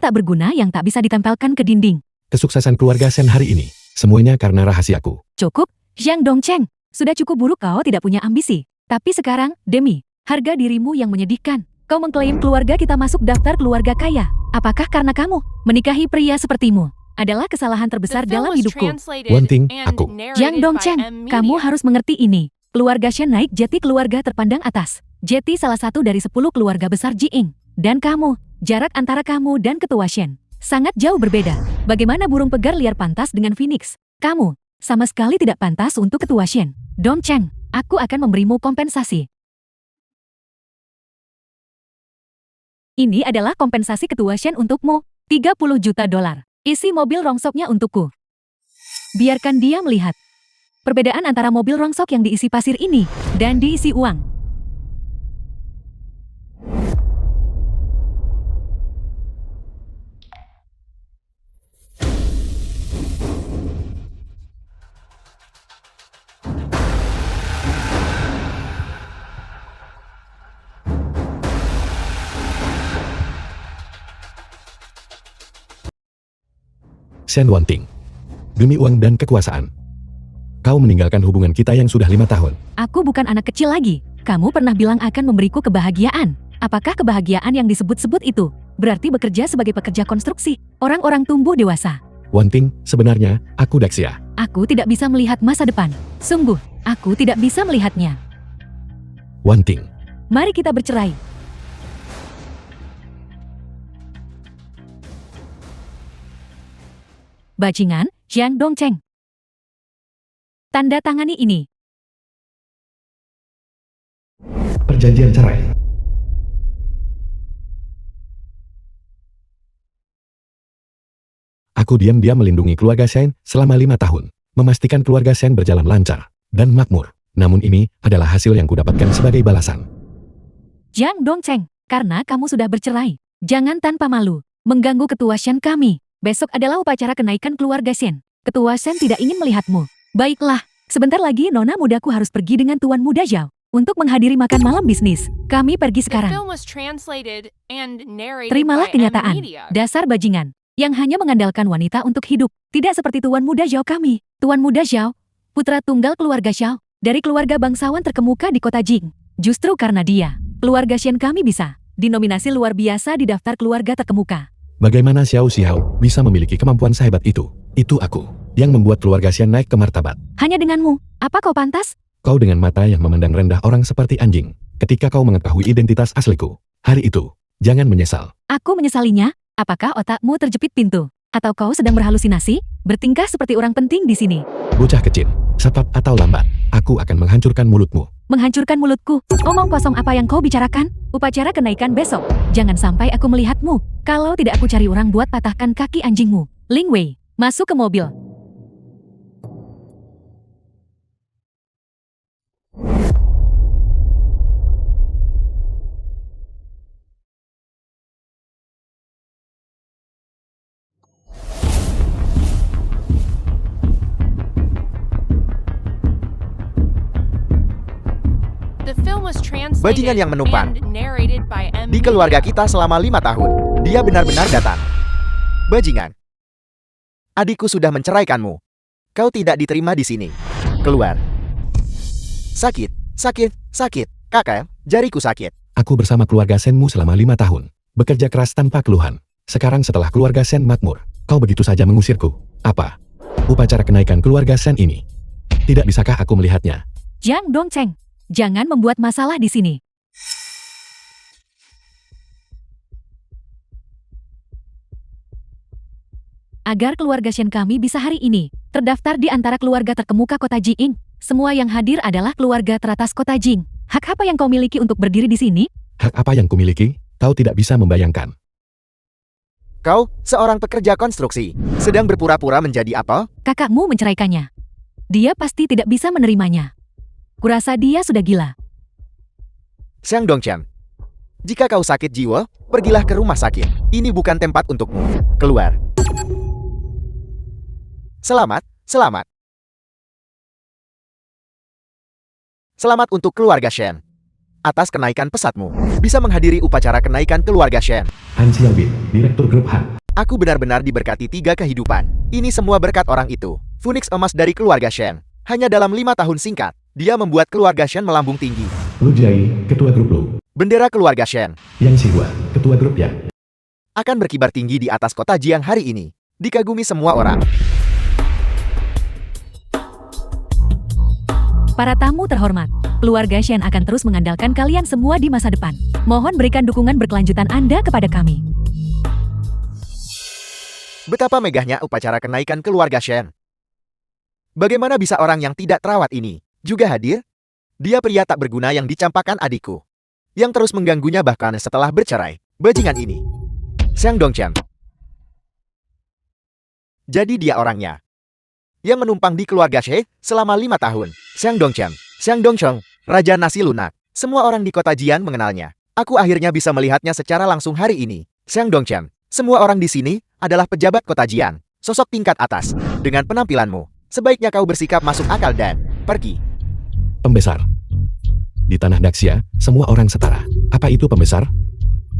tak berguna yang tak bisa ditempelkan ke dinding. Kesuksesan keluarga Shen hari ini, semuanya karena rahasiaku. Cukup, Jiang Dongcheng. Sudah cukup buruk kau tidak punya ambisi. Tapi sekarang, demi harga dirimu yang menyedihkan, kau mengklaim keluarga kita masuk daftar keluarga kaya. Apakah karena kamu menikahi pria sepertimu adalah kesalahan terbesar dalam hidupku? Wanting, aku. Jiang Dongcheng, kamu harus mengerti ini. Keluarga Shen naik jeti keluarga terpandang atas. Jeti salah satu dari 10 keluarga besar Jiing. Dan kamu, jarak antara kamu dan ketua Shen sangat jauh berbeda. Bagaimana burung pegar liar pantas dengan Phoenix? Kamu sama sekali tidak pantas untuk ketua Shen. Dongcheng, aku akan memberimu kompensasi. Ini adalah kompensasi ketua Shen untukmu, 30 juta dolar. Isi mobil rongsoknya untukku. Biarkan dia melihat perbedaan antara mobil rongsok yang diisi pasir ini dan diisi uang. Shen Wanting. Demi uang dan kekuasaan, kau meninggalkan hubungan kita yang sudah 5 tahun. Aku bukan anak kecil lagi. Kamu pernah bilang akan memberiku kebahagiaan. Apakah kebahagiaan yang disebut-sebut itu berarti bekerja sebagai pekerja konstruksi? Orang-orang tumbuh dewasa. Wanting, sebenarnya, aku Daxia. Aku tidak bisa melihat masa depan. Sungguh, aku tidak bisa melihatnya. Wanting. Mari kita bercerai. Bajingan, Jiang Dongcheng. Tanda tangani ini. Perjanjian cerai. Aku diam-diam melindungi keluarga Shen selama 5 tahun, memastikan keluarga Shen berjalan lancar dan makmur. Namun ini adalah hasil yang kudapatkan sebagai balasan. Jiang Dongcheng, karena kamu sudah bercerai, jangan tanpa malu mengganggu ketua Shen kami. Besok adalah upacara kenaikan keluarga Shen. Ketua Shen tidak ingin melihatmu. Baiklah, sebentar lagi nona mudaku harus pergi dengan tuan muda Zhao untuk menghadiri makan malam bisnis. Kami pergi sekarang. Terimalah kenyataan, dasar bajingan, yang hanya mengandalkan wanita untuk hidup. Tidak seperti tuan muda Zhao kami. Tuan muda Zhao, putra tunggal keluarga Zhao, dari keluarga bangsawan terkemuka di kota Jing. Justru karena dia, keluarga Shen kami bisa dinominasi luar biasa di daftar keluarga terkemuka. Bagaimana Xiao Xiao bisa memiliki kemampuan sehebat itu? Itu aku, yang membuat keluarga Shen naik ke martabat. Hanya denganmu, apa kau pantas? Kau dengan mata yang memandang rendah orang seperti anjing. Ketika kau mengetahui identitas asliku, hari itu, jangan menyesal. Aku menyesalinya. Apakah otakmu terjepit pintu? Atau kau sedang berhalusinasi? Bertingkah seperti orang penting di sini. Bocah kecil, cepat atau lambat, aku akan menghancurkan mulutmu. Menghancurkan mulutku? Omong kosong apa yang kau bicarakan? Upacara kenaikan besok. Jangan sampai aku melihatmu. Kalau tidak aku cari orang buat patahkan kaki anjingmu. Ling Wei, masuk ke mobil. Bajingan yang menumpang di keluarga kita selama 5 tahun. Dia benar-benar datang. Bajingan. Adikku sudah menceraikanmu. Kau tidak diterima di sini. Keluar. Sakit, sakit, sakit. Kakak, jariku sakit. Aku bersama keluarga Shenmu selama 5 tahun. Bekerja keras tanpa keluhan. Sekarang setelah keluarga Shen makmur, kau begitu saja mengusirku. Apa? Upacara kenaikan keluarga Shen ini. Tidak bisakah aku melihatnya? Jiang Dongcheng, jangan membuat masalah di sini. Agar keluarga Shen kami bisa hari ini terdaftar di antara keluarga terkemuka kota Jing. Semua yang hadir adalah keluarga teratas kota Jing. Hak apa yang kau miliki untuk berdiri di sini? Hak apa yang kumiliki? Kau tidak bisa membayangkan. Kau, seorang pekerja konstruksi, sedang berpura-pura menjadi apa? Kakakmu menceraikannya. Dia pasti tidak bisa menerimanya. Kurasa dia sudah gila. Xiang Dongcheng, jika kau sakit jiwa, pergilah ke rumah sakit. Ini bukan tempat untukmu. Keluar. Selamat, selamat. Selamat untuk keluarga Shen. atas kenaikan pesatmu. Bisa menghadiri upacara kenaikan keluarga Shen. Han Xiaobin, Direktur Grup Han. Aku benar-benar diberkati 3 kehidupan. Ini semua berkat orang itu. Phoenix emas dari keluarga Shen. Hanya dalam 5 tahun singkat, dia membuat keluarga Shen melambung tinggi. Lu Jai, Ketua Grup Lu. Bendera keluarga Shen Yang Xihua, Ketua Grup Yang. akan berkibar tinggi di atas kota Jiang hari ini. Dikagumi semua orang. Para tamu terhormat, keluarga Shen akan terus mengandalkan kalian semua di masa depan. Mohon berikan dukungan berkelanjutan Anda kepada kami. Betapa megahnya upacara kenaikan keluarga Shen. Bagaimana bisa orang yang tidak terawat ini juga hadir? Dia pria tak berguna yang dicampakkan adikku, yang terus mengganggunya bahkan setelah bercerai. Bajingan ini. Xiang Dongchen. Jadi dia orangnya yang menumpang di keluarga She selama 5 tahun. Xiang Dongchen, Xiang Dongcheng, Raja Nasi Lunak. Semua orang di kota Jian mengenalnya. Aku akhirnya bisa melihatnya secara langsung hari ini. Xiang Dongchen, semua orang di sini adalah pejabat kota Jian. Sosok tingkat atas. Dengan penampilanmu, sebaiknya kau bersikap masuk akal dan pergi. Pembesar. Di tanah Daxia, semua orang setara. Apa itu pembesar?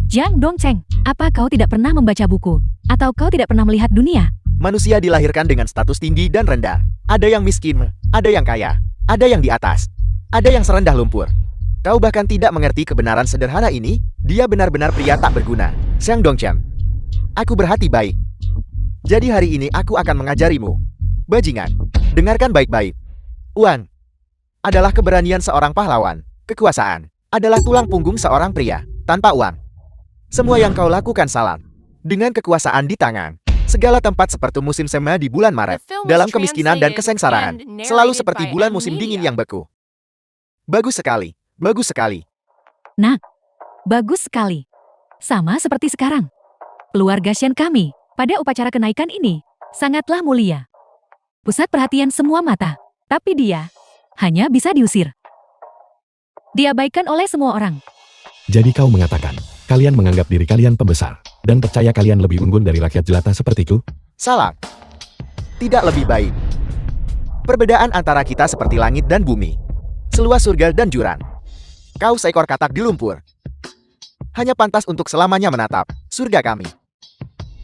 Jiang Dongcheng, apa kau tidak pernah membaca buku? Atau kau tidak pernah melihat dunia? Manusia dilahirkan dengan status tinggi dan rendah. Ada yang miskin, ada yang kaya, ada yang di atas, ada yang serendah lumpur. Kau bahkan tidak mengerti kebenaran sederhana ini. Dia benar-benar pria tak berguna. Xiang Dongchen, aku berhati baik. Jadi hari ini aku akan mengajarimu. Bajingan, dengarkan baik-baik. Uang adalah keberanian seorang pahlawan. Kekuasaan adalah tulang punggung seorang pria. Tanpa uang, semua yang kau lakukan salah. Dengan kekuasaan di tangan, segala tempat seperti musim semi di bulan Maret, dalam kemiskinan dan kesengsaraan, selalu seperti bulan musim dingin yang beku. Bagus sekali, bagus sekali. Nah, bagus sekali. Sama seperti sekarang. Keluarga Shen kami, pada upacara kenaikan ini, sangatlah mulia. Pusat perhatian semua mata, tapi dia hanya bisa diusir. Diabaikan oleh semua orang. Jadi kau mengatakan, kalian menganggap diri kalian pembesar, dan percaya kalian lebih unggul dari rakyat jelata sepertiku? Salah. Tidak lebih baik. Perbedaan antara kita seperti langit dan bumi. Seluas surga dan jurang. Kau seekor katak di lumpur. Hanya pantas untuk selamanya menatap surga kami.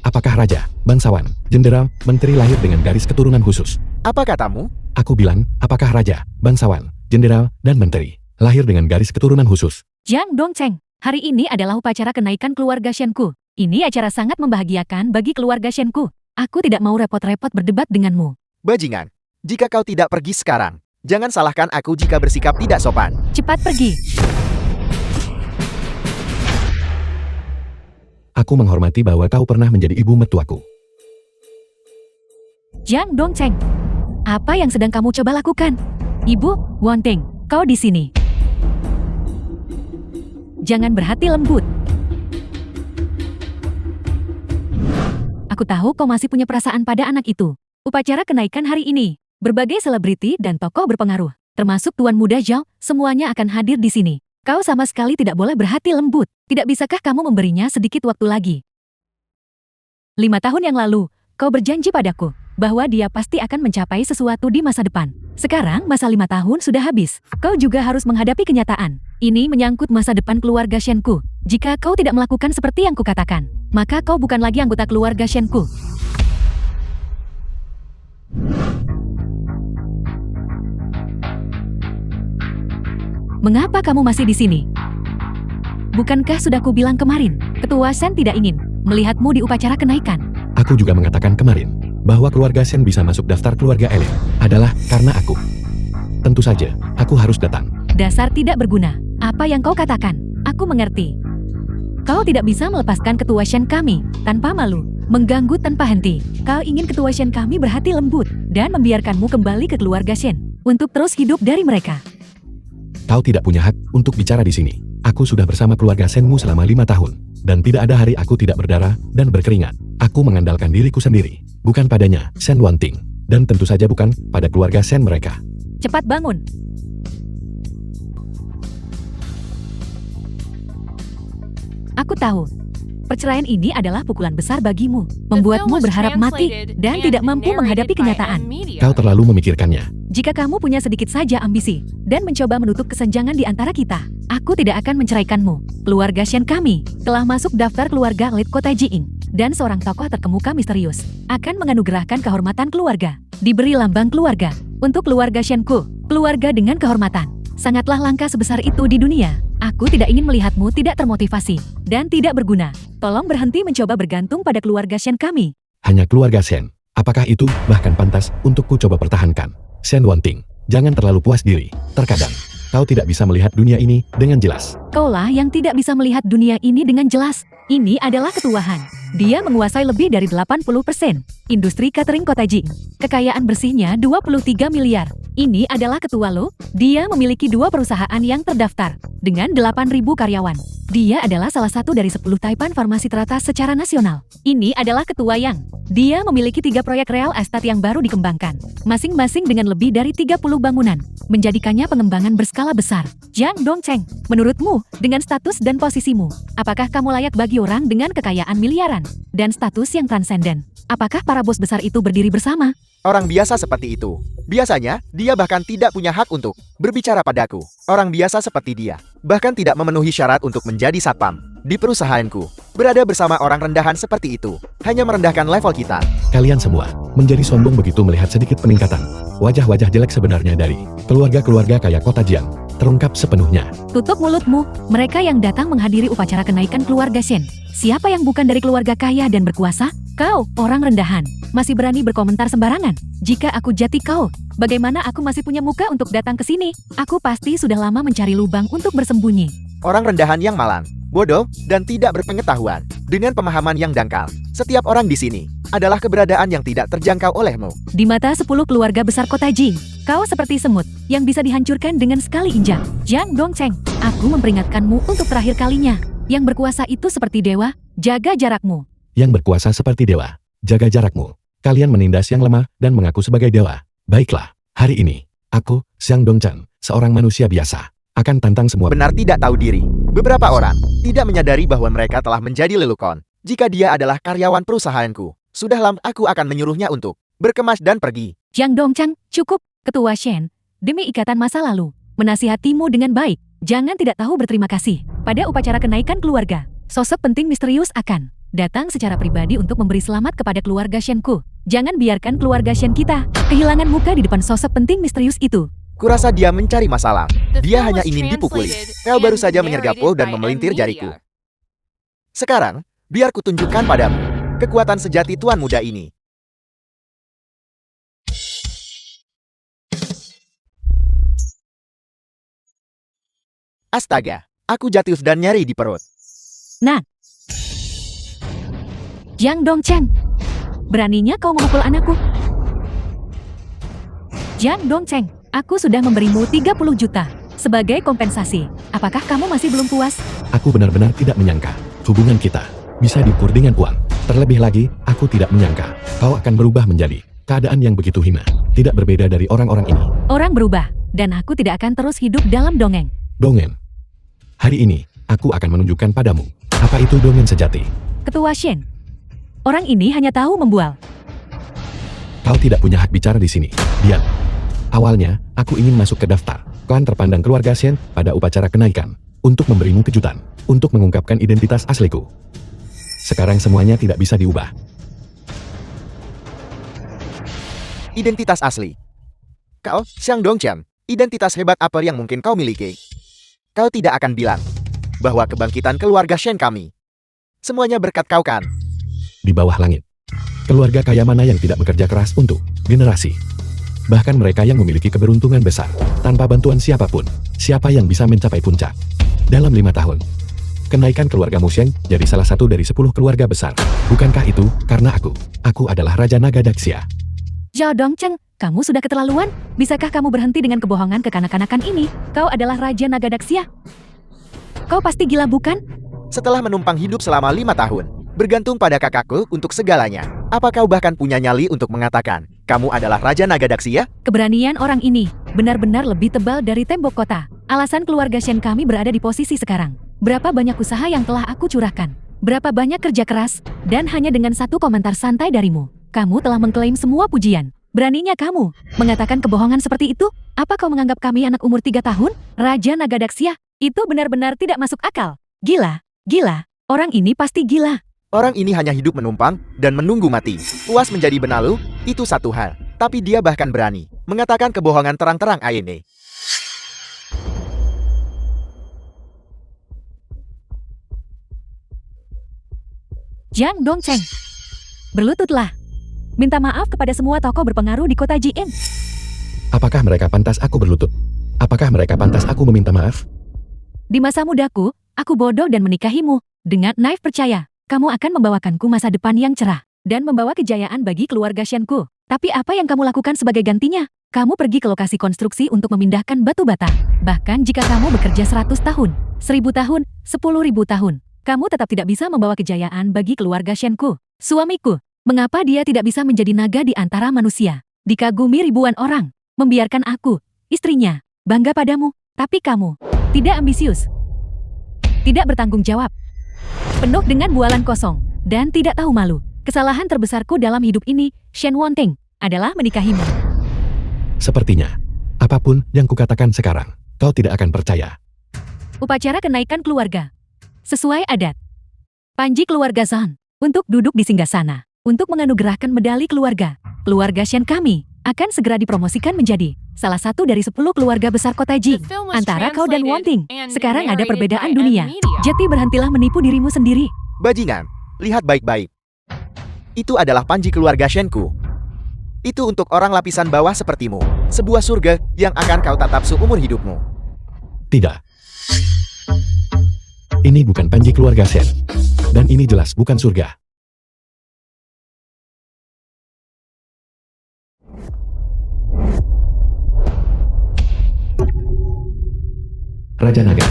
Apakah raja, bangsawan, jenderal, menteri lahir dengan garis keturunan khusus? Apa katamu? Aku bilang, apakah raja, bangsawan, jenderal, dan menteri lahir dengan garis keturunan khusus? Jiang Dongcheng, hari ini adalah upacara kenaikan keluarga Shenku. Ini acara sangat membahagiakan bagi keluarga Shenku. Aku tidak mau repot-repot berdebat denganmu. Bajingan, jika kau tidak pergi sekarang, jangan salahkan aku jika bersikap tidak sopan. Cepat pergi. Aku menghormati bahwa kau pernah menjadi ibu mertuaku. Jiang Dongcheng, apa yang sedang kamu coba lakukan? Ibu, Wonting, kau di sini. Jangan berhati lembut. Aku tahu kau masih punya perasaan pada anak itu. Upacara kenaikan hari ini, berbagai selebriti dan tokoh berpengaruh, termasuk Tuan Muda Zhao, semuanya akan hadir di sini. Kau sama sekali tidak boleh berhati lembut. Tidak bisakah kamu memberinya sedikit waktu lagi? 5 tahun yang lalu, kau berjanji padaku bahwa dia pasti akan mencapai sesuatu di masa depan. Sekarang masa 5 tahun sudah habis. Kau juga harus menghadapi kenyataan. Ini menyangkut masa depan keluarga Shenku. Jika kau tidak melakukan seperti yang kukatakan, maka kau bukan lagi anggota keluarga Shenku. Mengapa kamu masih di sini? Bukankah sudah kubilang kemarin, Ketua Shen tidak ingin melihatmu di upacara kenaikan? Aku juga mengatakan kemarin, bahwa keluarga Shen bisa masuk daftar keluarga elit adalah karena aku. Tentu saja, aku harus datang. Dasar tidak berguna. Apa yang kau katakan, aku mengerti. Kau tidak bisa melepaskan ketua Shen kami tanpa malu, mengganggu tanpa henti. Kau ingin ketua Shen kami berhati lembut dan membiarkanmu kembali ke keluarga Shen untuk terus hidup dari mereka. Kau tidak punya hak untuk bicara di sini. Aku sudah bersama keluarga Shenmu selama 5 tahun, dan tidak ada hari aku tidak berdarah dan berkeringat. Aku mengandalkan diriku sendiri, bukan padanya Shen Wanting, dan tentu saja bukan pada keluarga Shen mereka. Cepat bangun. Aku tahu, perceraian ini adalah pukulan besar bagimu, membuatmu berharap mati dan tidak mampu menghadapi kenyataan. Kau terlalu memikirkannya. Jika kamu punya sedikit saja ambisi dan mencoba menutup kesenjangan di antara kita, Aku tidak akan menceraikanmu. Keluarga Shen kami telah masuk daftar keluarga elit kota Jing. Dan seorang tokoh terkemuka misterius akan menganugerahkan kehormatan keluarga. Diberi lambang keluarga. Untuk keluarga Shenku, keluarga dengan kehormatan. Sangatlah langka sebesar itu di dunia. Aku tidak ingin melihatmu tidak termotivasi dan tidak berguna. Tolong berhenti mencoba bergantung pada keluarga Shen kami. Hanya keluarga Shen. Apakah itu bahkan pantas untuk ku coba pertahankan? Shen Wanting, jangan terlalu puas diri. Terkadang, kau tidak bisa melihat dunia ini dengan jelas. Kaulah yang tidak bisa melihat dunia ini dengan jelas. Ini adalah ketuahan. Dia menguasai lebih dari 80% industri catering kota Jing. Kekayaan bersihnya 23 miliar. Ini adalah ketua lo. Dia memiliki 2 perusahaan yang terdaftar dengan 8.000 karyawan. Dia adalah salah satu dari 10 Taipan farmasi teratas secara nasional. Ini adalah ketua yang dia memiliki 3 proyek real estate yang baru dikembangkan, masing-masing dengan lebih dari 30 bangunan, menjadikannya pengembangan berskala besar. Jiang Dongcheng, menurutmu, dengan status dan posisimu, apakah kamu layak bagi orang dengan kekayaan miliaran dan status yang transenden? Apakah para bos besar itu berdiri bersama? Orang biasa seperti itu. Biasanya, dia bahkan tidak punya hak untuk berbicara padaku. Orang biasa seperti dia bahkan tidak memenuhi syarat untuk menjadi satpam di perusahaanku. Berada bersama orang rendahan seperti itu hanya merendahkan level kita. Kalian semua menjadi sombong begitu melihat sedikit peningkatan. Wajah-wajah jelek sebenarnya dari keluarga-keluarga kaya kota Jiang terungkap sepenuhnya. Tutup mulutmu. Mereka yang datang menghadiri upacara kenaikan keluarga Shen. Siapa yang bukan dari keluarga kaya dan berkuasa? Kau, orang rendahan, masih berani berkomentar sembarangan. Jika aku jati kau, bagaimana aku masih punya muka untuk datang ke sini? Aku pasti sudah lama mencari lubang untuk bersembunyi. Orang rendahan yang malang, bodoh, dan tidak berpengetahuan. Dengan pemahaman yang dangkal, setiap orang di sini adalah keberadaan yang tidak terjangkau olehmu. Di mata 10 keluarga besar kota Jing, kau seperti semut yang bisa dihancurkan dengan sekali injak. Jiang Dongcheng, aku memperingatkanmu untuk terakhir kalinya. Yang berkuasa itu seperti dewa, jaga jarakmu. Yang berkuasa seperti dewa, jaga jarakmu. Kalian menindas yang lemah dan mengaku sebagai dewa. Baiklah, hari ini, aku, Xiang Dongchen, seorang manusia biasa, akan tantang semua. Benar tidak tahu diri. Beberapa orang tidak menyadari bahwa mereka telah menjadi lelukon. Jika dia adalah karyawan perusahaanku, sudah lama aku akan menyuruhnya untuk berkemas dan pergi. Jiang Dongcheng, cukup, Ketua Shen. Demi ikatan masa lalu, menasihatimu dengan baik. Jangan tidak tahu berterima kasih. Pada upacara kenaikan keluarga, sosok penting misterius akan datang secara pribadi untuk memberi selamat kepada keluarga Shenku. Jangan biarkan keluarga Shen kita kehilangan muka di depan sosok penting misterius itu. Kurasa dia mencari masalah. Dia hanya ingin dipukuli. Kau baru saja menyergapku dan memelintir jariku. Sekarang, biar kutunjukkan padamu kekuatan sejati tuan muda ini. Astaga, aku jatuh dan nyeri di perut. Nah, Jiang Dongcheng, beraninya kau memukul anakku? Jiang Dongcheng, aku sudah memberimu 30 juta sebagai kompensasi. Apakah kamu masih belum puas? Aku benar-benar tidak menyangka hubungan kita bisa diukur dengan uang. Terlebih lagi, aku tidak menyangka kau akan berubah menjadi keadaan yang begitu hina. Tidak berbeda dari orang-orang ini. Orang berubah, dan aku tidak akan terus hidup dalam dongeng. Dongeng. Hari ini, aku akan menunjukkan padamu apa itu dongeng sejati. Ketua Shen, orang ini hanya tahu membual. Kau tidak punya hak bicara di sini. Diam. Awalnya, aku ingin masuk ke daftar klan terpandang keluarga Shen pada upacara kenaikan untuk memberimu kejutan, untuk mengungkapkan identitas asliku. Sekarang semuanya tidak bisa diubah. Identitas asli. Kau, Xiang Dongchen, identitas hebat apa yang mungkin kau miliki? Kau tidak akan bilang bahwa kebangkitan keluarga Shen kami semuanya berkat kau kan? Di bawah langit, keluarga kaya mana yang tidak bekerja keras untuk generasi? Bahkan mereka yang memiliki keberuntungan besar, tanpa bantuan siapapun, siapa yang bisa mencapai puncak? Dalam 5 tahun, kenaikan keluarga Musheng jadi salah satu dari 10 keluarga besar. Bukankah itu karena aku adalah Raja Naga Daxia? Zhao Dongcheng, kamu sudah keterlaluan. Bisakah kamu berhenti dengan kebohongan kekanak-kanakan ini? Kau adalah Raja Naga Daxia. Kau pasti gila bukan? Setelah menumpang hidup selama 5 tahun, bergantung pada kakakku untuk segalanya, apa kau bahkan punya nyali untuk mengatakan kamu adalah Raja Naga Daxia? Keberanian orang ini benar-benar lebih tebal dari tembok kota. Alasan keluarga Shen kami berada di posisi sekarang. Berapa banyak usaha yang telah aku curahkan. Berapa banyak kerja keras. Dan hanya dengan satu komentar santai darimu, kamu telah mengklaim semua pujian. Beraninya kamu mengatakan kebohongan seperti itu? Apa kau menganggap kami anak umur 3 tahun? Raja Naga Daxia, Itu benar-benar tidak masuk akal. Gila, gila. Orang ini pasti gila. Orang ini hanya hidup menumpang dan menunggu mati. Puas menjadi benalu, itu satu hal. Tapi dia bahkan berani mengatakan kebohongan terang-terang Aene. Jiang Dongcheng, berlututlah. Minta maaf kepada semua tokoh berpengaruh di kota Jing. Apakah mereka pantas aku berlutut? Apakah mereka pantas aku meminta maaf? Di masa mudaku, aku bodoh dan menikahimu. Dengan naif percaya, kamu akan membawakanku masa depan yang cerah dan membawa kejayaan bagi keluarga Shenku. Tapi apa yang kamu lakukan sebagai gantinya? Kamu pergi ke lokasi konstruksi untuk memindahkan batu bata. Bahkan jika kamu bekerja 100 tahun, 1000 tahun, 10.000 tahun, kamu tetap tidak bisa membawa kejayaan bagi keluarga Shenku. Suamiku, mengapa dia tidak bisa menjadi naga di antara manusia? Dikagumi ribuan orang, membiarkan aku, istrinya, bangga padamu. Tapi kamu, tidak ambisius, tidak bertanggung jawab, penuh dengan bualan kosong, dan tidak tahu malu. Kesalahan terbesarku dalam hidup ini, Shen Wonting, adalah menikahimu. Sepertinya, apapun yang kukatakan sekarang, kau tidak akan percaya. Upacara kenaikan keluarga. Sesuai adat. Panji keluarga Zhang, untuk duduk di singgasana, untuk menganugerahkan medali keluarga. Keluarga Shen kami, akan segera dipromosikan menjadi salah satu dari 10 keluarga besar kota Jing. Antara kau dan Wonting, sekarang ada perbedaan dunia. Jadi berhentilah menipu dirimu sendiri. Bajingan, lihat baik-baik. Itu adalah panji keluarga Shenku. Itu untuk orang lapisan bawah sepertimu. Sebuah surga yang akan kau tatap seumur hidupmu. Tidak. Ini bukan panji keluarga Shen. Dan ini jelas bukan surga. Raja Naga.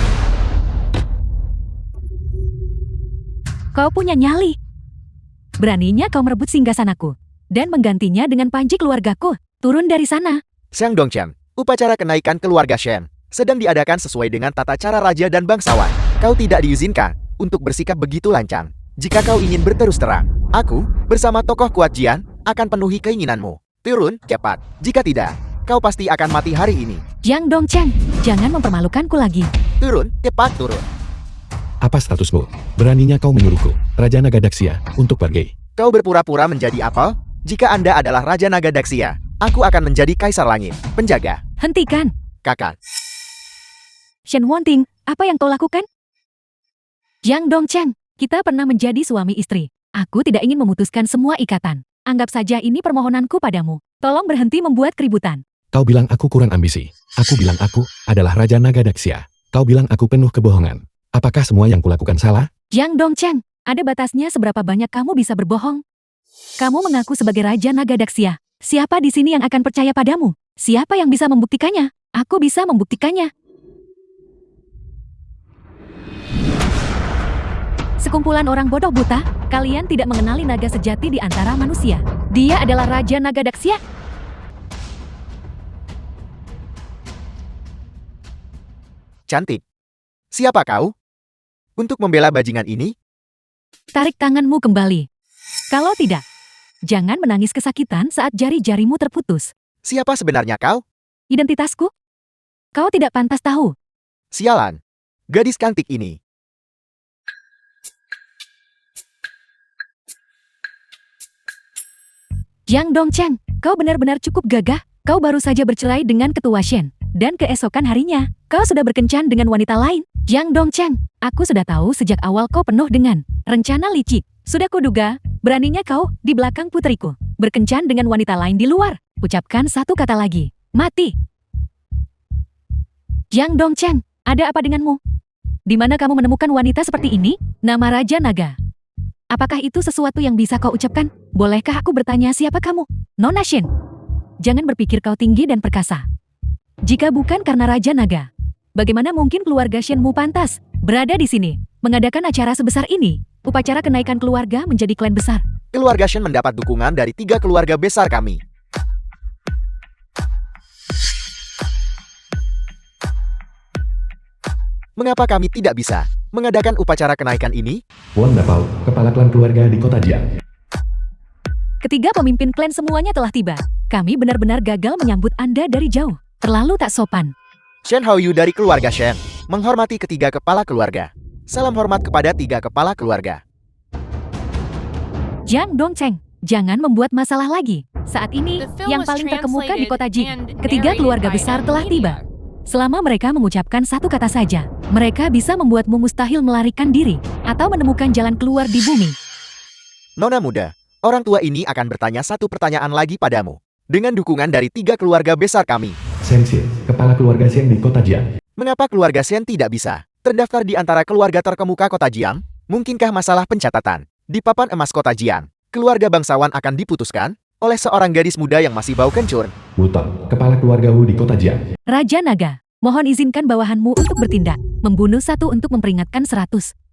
Kau punya nyali. Beraninya kau merebut singgasanaku dan menggantinya dengan panji keluargaku. Turun dari sana. Xiang Dongcheng, upacara kenaikan keluarga Shen sedang diadakan sesuai dengan tata cara raja dan bangsawan. Kau tidak diizinkan untuk bersikap begitu lancang. Jika kau ingin berterus terang, aku, bersama tokoh kuat Jian, akan penuhi keinginanmu. Turun, cepat. Jika tidak, kau pasti akan mati hari ini. Jiang Dongcheng, jangan mempermalukanku lagi. Turun, cepat turun. Apa statusmu? Beraninya kau menyuruhku, Raja Naga Daxia, untuk pergi. Kau berpura-pura menjadi apel? Jika Anda adalah Raja Naga Daxia, aku akan menjadi Kaisar Langit, penjaga. Hentikan. Kakak. Shen Wonting, apa yang kau lakukan? Jiang Dongcheng, kita pernah menjadi suami istri. Aku tidak ingin memutuskan semua ikatan. Anggap saja ini permohonanku padamu. Tolong berhenti membuat keributan. Kau bilang aku kurang ambisi. Aku bilang aku adalah Raja Naga Daxia. Kau bilang aku penuh kebohongan. Apakah semua yang kulakukan salah? Jiang Dongcheng, ada batasnya seberapa banyak kamu bisa berbohong. Kamu mengaku sebagai Raja Naga Daxia. Siapa di sini yang akan percaya padamu? Siapa yang bisa membuktikannya? Aku bisa membuktikannya. Sekumpulan orang bodoh buta, kalian tidak mengenali naga sejati di antara manusia. Dia adalah Raja Naga Daxia. Cantik. Siapa kau? Untuk membela bajingan ini? Tarik tanganmu kembali. Kalau tidak, jangan menangis kesakitan saat jari-jarimu terputus. Siapa sebenarnya kau? Identitasku? Kau tidak pantas tahu. Sialan. Gadis cantik ini. Jiang Dongcheng, kau benar-benar cukup gagah. Kau baru saja bercerai dengan ketua Shen. Dan keesokan harinya, kau sudah berkencan dengan wanita lain. Jiang Dongcheng, aku sudah tahu sejak awal kau penuh dengan rencana licik. Sudah kuduga, beraninya kau di belakang putriku. Berkencan dengan wanita lain di luar. Ucapkan satu kata lagi. Mati. Jiang Dongcheng, ada apa denganmu? Di mana kamu menemukan wanita seperti ini? Nama Raja Naga. Apakah itu sesuatu yang bisa kau ucapkan? Bolehkah aku bertanya siapa kamu? Nona Shen. Jangan berpikir kau tinggi dan perkasa. Jika bukan karena Raja Naga, bagaimana mungkin keluarga Shenmu pantas berada di sini, mengadakan acara sebesar ini? Upacara kenaikan keluarga menjadi klan besar. Keluarga Shen mendapat dukungan dari 3 keluarga besar kami. Mengapa kami tidak bisa mengadakan upacara kenaikan ini? Won Dapao, kepala klan keluarga di kota Jiang. Ketiga pemimpin klan semuanya telah tiba. Kami benar-benar gagal menyambut Anda dari jauh. Terlalu tak sopan. Shen Haoyu dari keluarga Shen Menghormati ketiga kepala keluarga. Salam hormat kepada tiga kepala keluarga. Jiang Dongcheng, jangan membuat masalah lagi. Saat ini, yang paling terkemuka di kota Jing, ketiga keluarga besar telah tiba. Selama mereka mengucapkan satu kata saja, mereka bisa membuatmu mustahil melarikan diri atau menemukan jalan keluar di bumi. Nona muda, orang tua ini akan bertanya satu pertanyaan lagi padamu. Dengan dukungan dari tiga keluarga besar kami. Shen Xian, kepala keluarga Shen di kota Jiang. Mengapa keluarga Shen tidak bisa terdaftar di antara keluarga terkemuka kota Jiang? Mungkinkah masalah pencatatan di papan emas kota Jiang, keluarga bangsawan akan diputuskan oleh seorang gadis muda yang masih bau kencur? Wutong, kepala keluarga Wu di kota Jiang. Raja Naga, mohon izinkan bawahanmu untuk bertindak. Membunuh satu untuk memperingatkan 100.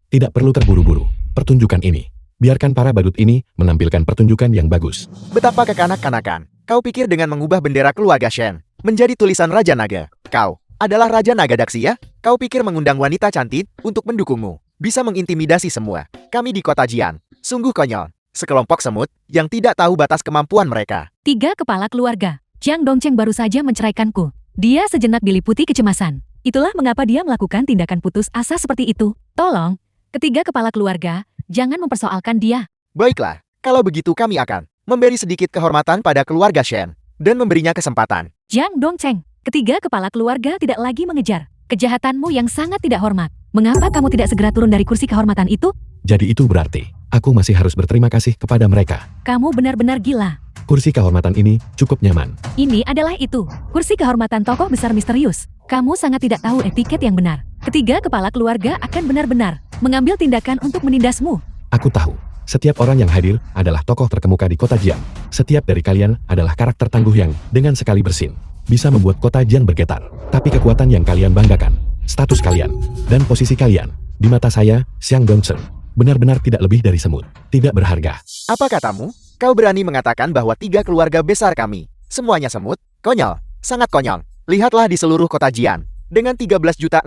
Tidak perlu terburu-buru. Pertunjukan ini. Biarkan para badut ini menampilkan pertunjukan yang bagus. Betapa kekanak-kanakan. Kau pikir dengan mengubah bendera keluarga Shen menjadi tulisan Raja Naga, kau adalah Raja Naga Daxia? Kau pikir mengundang wanita cantik untuk mendukungmu bisa mengintimidasi semua kami di kota Jian? Sungguh konyol. Sekelompok semut yang tidak tahu batas kemampuan mereka. Tiga kepala keluarga. Jiang Dongcheng baru saja menceraikanku. Dia sejenak diliputi kecemasan. Itulah mengapa dia melakukan tindakan putus asa seperti itu. Tolong, ketiga kepala keluarga, jangan mempersoalkan dia. Baiklah, kalau begitu kami akan memberi sedikit kehormatan pada keluarga Shen dan memberinya kesempatan. Jiang Dongcheng, ketiga kepala keluarga tidak lagi mengejar kejahatanmu yang sangat tidak hormat. Mengapa kamu tidak segera turun dari kursi kehormatan itu? Jadi itu berarti, aku masih harus berterima kasih kepada mereka. Kamu benar-benar gila. Kursi kehormatan ini cukup nyaman. Ini adalah itu, kursi kehormatan tokoh besar misterius. Kamu sangat tidak tahu etiket yang benar. Ketiga kepala keluarga akan benar-benar mengambil tindakan untuk menindasmu. Aku tahu, setiap orang yang hadir adalah tokoh terkemuka di kota Jiang. Setiap dari kalian adalah karakter tangguh yang, dengan sekali bersin, bisa membuat kota Jiang bergetar. Tapi kekuatan yang kalian banggakan, status kalian, dan posisi kalian, di mata saya, Xiang Dongcheng, benar-benar tidak lebih dari semut. Tidak berharga. Apa katamu? Kau berani mengatakan bahwa tiga keluarga besar kami semuanya semut? Konyol, sangat konyol. Lihatlah di seluruh kota Jian, dengan 13.674.000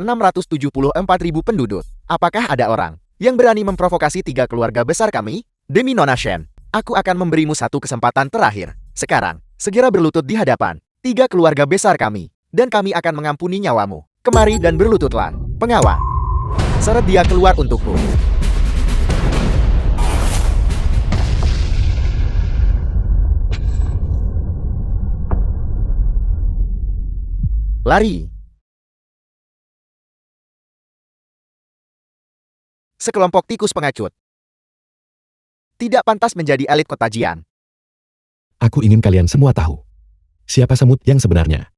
penduduk. Apakah ada orang yang berani memprovokasi tiga keluarga besar kami? Demi Nona Shen, aku akan memberimu satu kesempatan terakhir. Sekarang, segera berlutut di hadapan tiga keluarga besar kami, dan kami akan mengampuni nyawamu. Kemari dan berlututlah, pengawal. Seret dia keluar untukku. Lari. Sekelompok tikus pengecut. Tidak pantas menjadi elit kota Jian. Aku ingin kalian semua tahu. Siapa semut yang sebenarnya?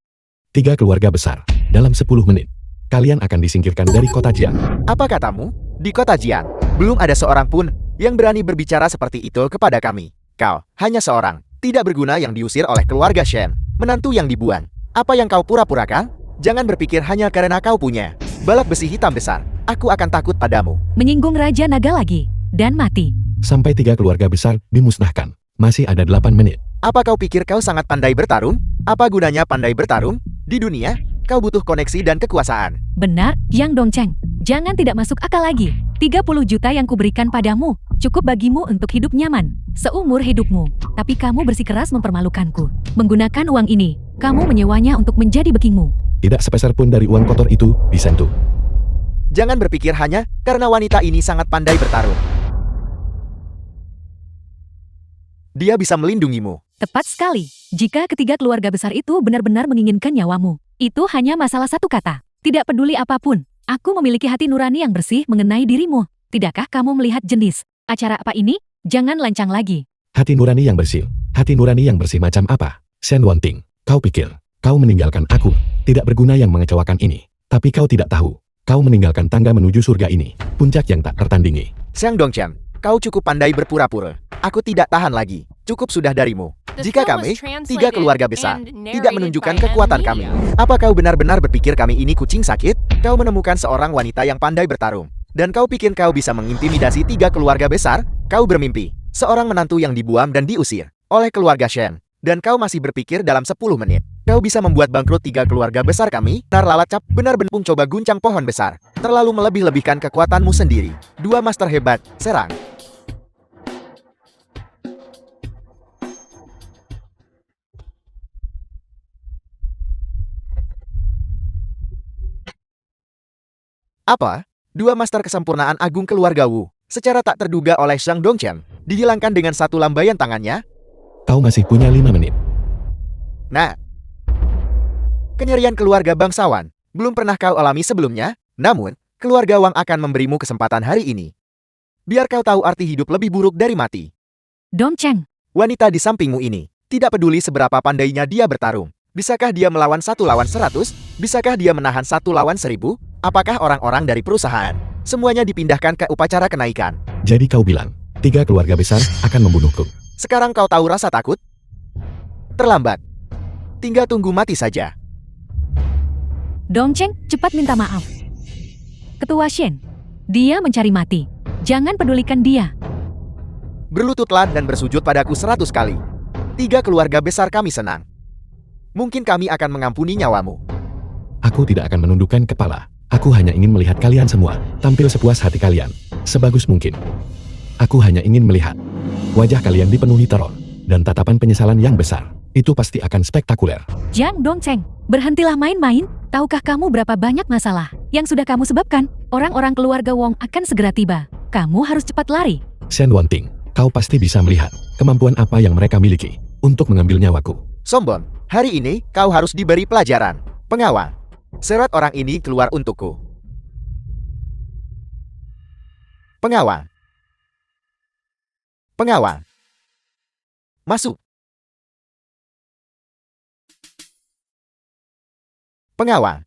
Tiga keluarga besar. Dalam 10 menit, kalian akan disingkirkan dari kota Jian. Apa katamu? Di kota Jian, belum ada seorang pun yang berani berbicara seperti itu kepada kami. Kau, hanya seorang, tidak berguna yang diusir oleh keluarga Shen. Menantu yang dibuang. Apa yang kau pura-purakan? Jangan berpikir hanya karena kau punya balap besi hitam besar. Aku akan takut padamu. Menyinggung Raja Naga lagi, dan mati. Sampai tiga keluarga besar dimusnahkan. Masih ada 8 menit. Apa kau pikir kau sangat pandai bertarung? Apa gunanya pandai bertarung? Di dunia, kau butuh koneksi dan kekuasaan. Benar, Jiang Dongcheng. Jangan tidak masuk akal lagi. 30 juta yang kuberikan padamu, cukup bagimu untuk hidup nyaman seumur hidupmu. Tapi kamu bersikeras mempermalukanku. Menggunakan uang ini, kamu menyewanya untuk menjadi bekingmu. Tidak sepeser pun dari uang kotor itu disentuh. Jangan berpikir hanya karena wanita ini sangat pandai bertarung. Dia bisa melindungimu. Tepat sekali. Jika ketiga keluarga besar itu benar-benar menginginkan nyawamu, itu hanya masalah satu kata. Tidak peduli apapun, aku memiliki hati nurani yang bersih mengenai dirimu. Tidakkah kamu melihat jenis acara apa ini? Jangan lancang lagi. Hati nurani yang bersih. Hati nurani yang bersih macam apa? Shen Wanting, kau pikir kau meninggalkan aku? Tidak berguna yang mengecewakan ini. Tapi kau tidak tahu. Kau meninggalkan tangga menuju surga ini. Puncak yang tak tertandingi. Xiang Dongcheng, kau cukup pandai berpura-pura. Aku tidak tahan lagi. Cukup sudah darimu. Jika kami, tiga keluarga besar, tidak menunjukkan kekuatan kami, apa kau benar-benar berpikir kami ini kucing sakit? Kau menemukan seorang wanita yang pandai bertarung, dan kau pikir kau bisa mengintimidasi tiga keluarga besar? Kau bermimpi. Seorang menantu yang dibuang dan diusir oleh keluarga Shen. Dan kau masih berpikir dalam 10 menit. Kau bisa membuat bangkrut tiga keluarga besar kami? Nar lalat cap benar-benar coba guncang pohon besar. Terlalu melebih-lebihkan kekuatanmu sendiri. Dua master hebat, serang. Apa? Dua master kesempurnaan agung keluarga Wu, secara tak terduga oleh Zhang Dongchen, dihilangkan dengan satu lambaian tangannya? Kau masih punya 5 menit. Nah, kenyerian keluarga bangsawan belum pernah kau alami sebelumnya, namun, keluarga Wang akan memberimu kesempatan hari ini. Biar kau tahu arti hidup lebih buruk dari mati. Dongchen, Wanita di sampingmu ini, tidak peduli seberapa pandainya dia bertarung. Bisakah dia melawan 1 lawan 100? Bisakah dia menahan 1 lawan 1000? Apakah orang-orang dari perusahaan semuanya dipindahkan ke upacara kenaikan? Jadi kau bilang, 3 keluarga besar akan membunuhku. Sekarang kau tahu rasa takut? Terlambat. Tinggal tunggu mati saja. Dongchen, cepat minta maaf. Ketua Shen, dia mencari mati. Jangan pedulikan dia. Berlututlah dan bersujud padaku 100 kali. 3 keluarga besar kami senang. Mungkin kami akan mengampuni nyawamu. Aku tidak akan menundukkan kepala. Aku hanya ingin melihat kalian semua tampil sepuas hati kalian, sebagus mungkin. Aku hanya ingin melihat wajah kalian dipenuhi teror dan tatapan penyesalan yang besar. Itu pasti akan spektakuler. Zhang Dongchen, berhentilah main-main. Tahukah kamu berapa banyak masalah yang sudah kamu sebabkan? Orang-orang keluarga Wong akan segera tiba. Kamu harus cepat lari. Shen Wanting, kau pasti bisa melihat kemampuan apa yang mereka miliki untuk mengambil nyawaku. Sombong, hari ini kau harus diberi pelajaran. Pengawal, serat orang ini keluar untukku. Pengawal. Pengawal. Masuk. Pengawal.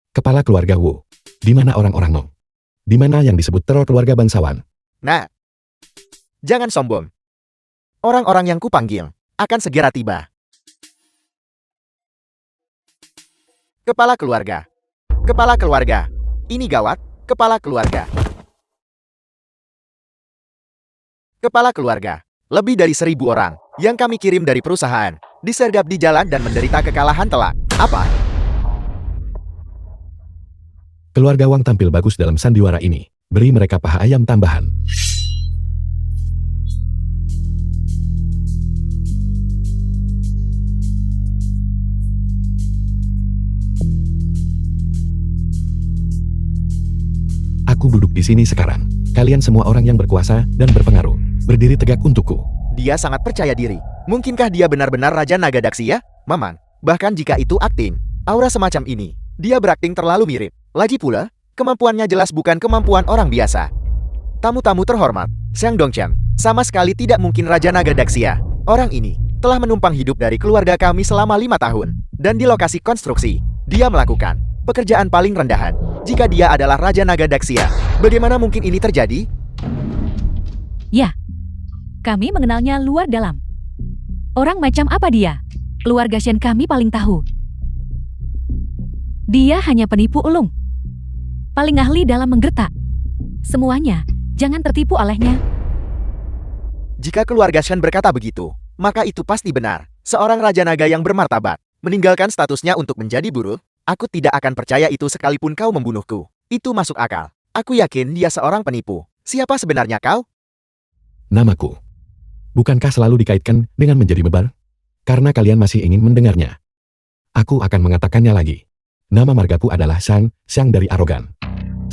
Kepala keluarga Wu. Di mana orang-orang Nong? Di mana yang disebut teror keluarga bangsawan? Nah, jangan sombong. Orang-orang yang kupanggil akan segera tiba. Kepala keluarga. Kepala keluarga. Ini gawat, kepala keluarga. Kepala keluarga. Lebih dari 1000 orang yang kami kirim dari perusahaan disergap di jalan dan menderita kekalahan telak. Apa? Keluarga Wang tampil bagus dalam sandiwara ini. Beri mereka paha ayam tambahan. Aku duduk di sini sekarang. Kalian semua orang yang berkuasa dan berpengaruh. Berdiri tegak untukku. Dia sangat percaya diri. Mungkinkah dia benar-benar Raja Naga Daxia? Mamang, bahkan jika itu akting, aura semacam ini, dia berakting terlalu mirip. Lagi pula, kemampuannya jelas bukan kemampuan orang biasa. Tamu-tamu terhormat, Zhang Dongchen, sama sekali tidak mungkin Raja Naga Daxia. Orang ini telah menumpang hidup dari keluarga kami selama 5 tahun. Dan di lokasi konstruksi, dia melakukan pekerjaan paling rendahan. Jika dia adalah Raja Naga Daxia, bagaimana mungkin ini terjadi? Ya, kami mengenalnya luar dalam. Orang macam apa dia? Keluarga Shen kami paling tahu. Dia hanya penipu ulung. Paling ahli dalam menggertak. Semuanya, jangan tertipu olehnya. Jika keluarga Shen berkata begitu, maka itu pasti benar. Seorang Raja Naga yang bermartabat, meninggalkan statusnya untuk menjadi buruh, aku tidak akan percaya itu sekalipun kau membunuhku. Itu masuk akal. Aku yakin dia seorang penipu. Siapa sebenarnya kau? Namaku. Bukankah selalu dikaitkan dengan menjadi bebar? Karena kalian masih ingin mendengarnya. Aku akan mengatakannya lagi. Nama margaku adalah Zhang dari arogan.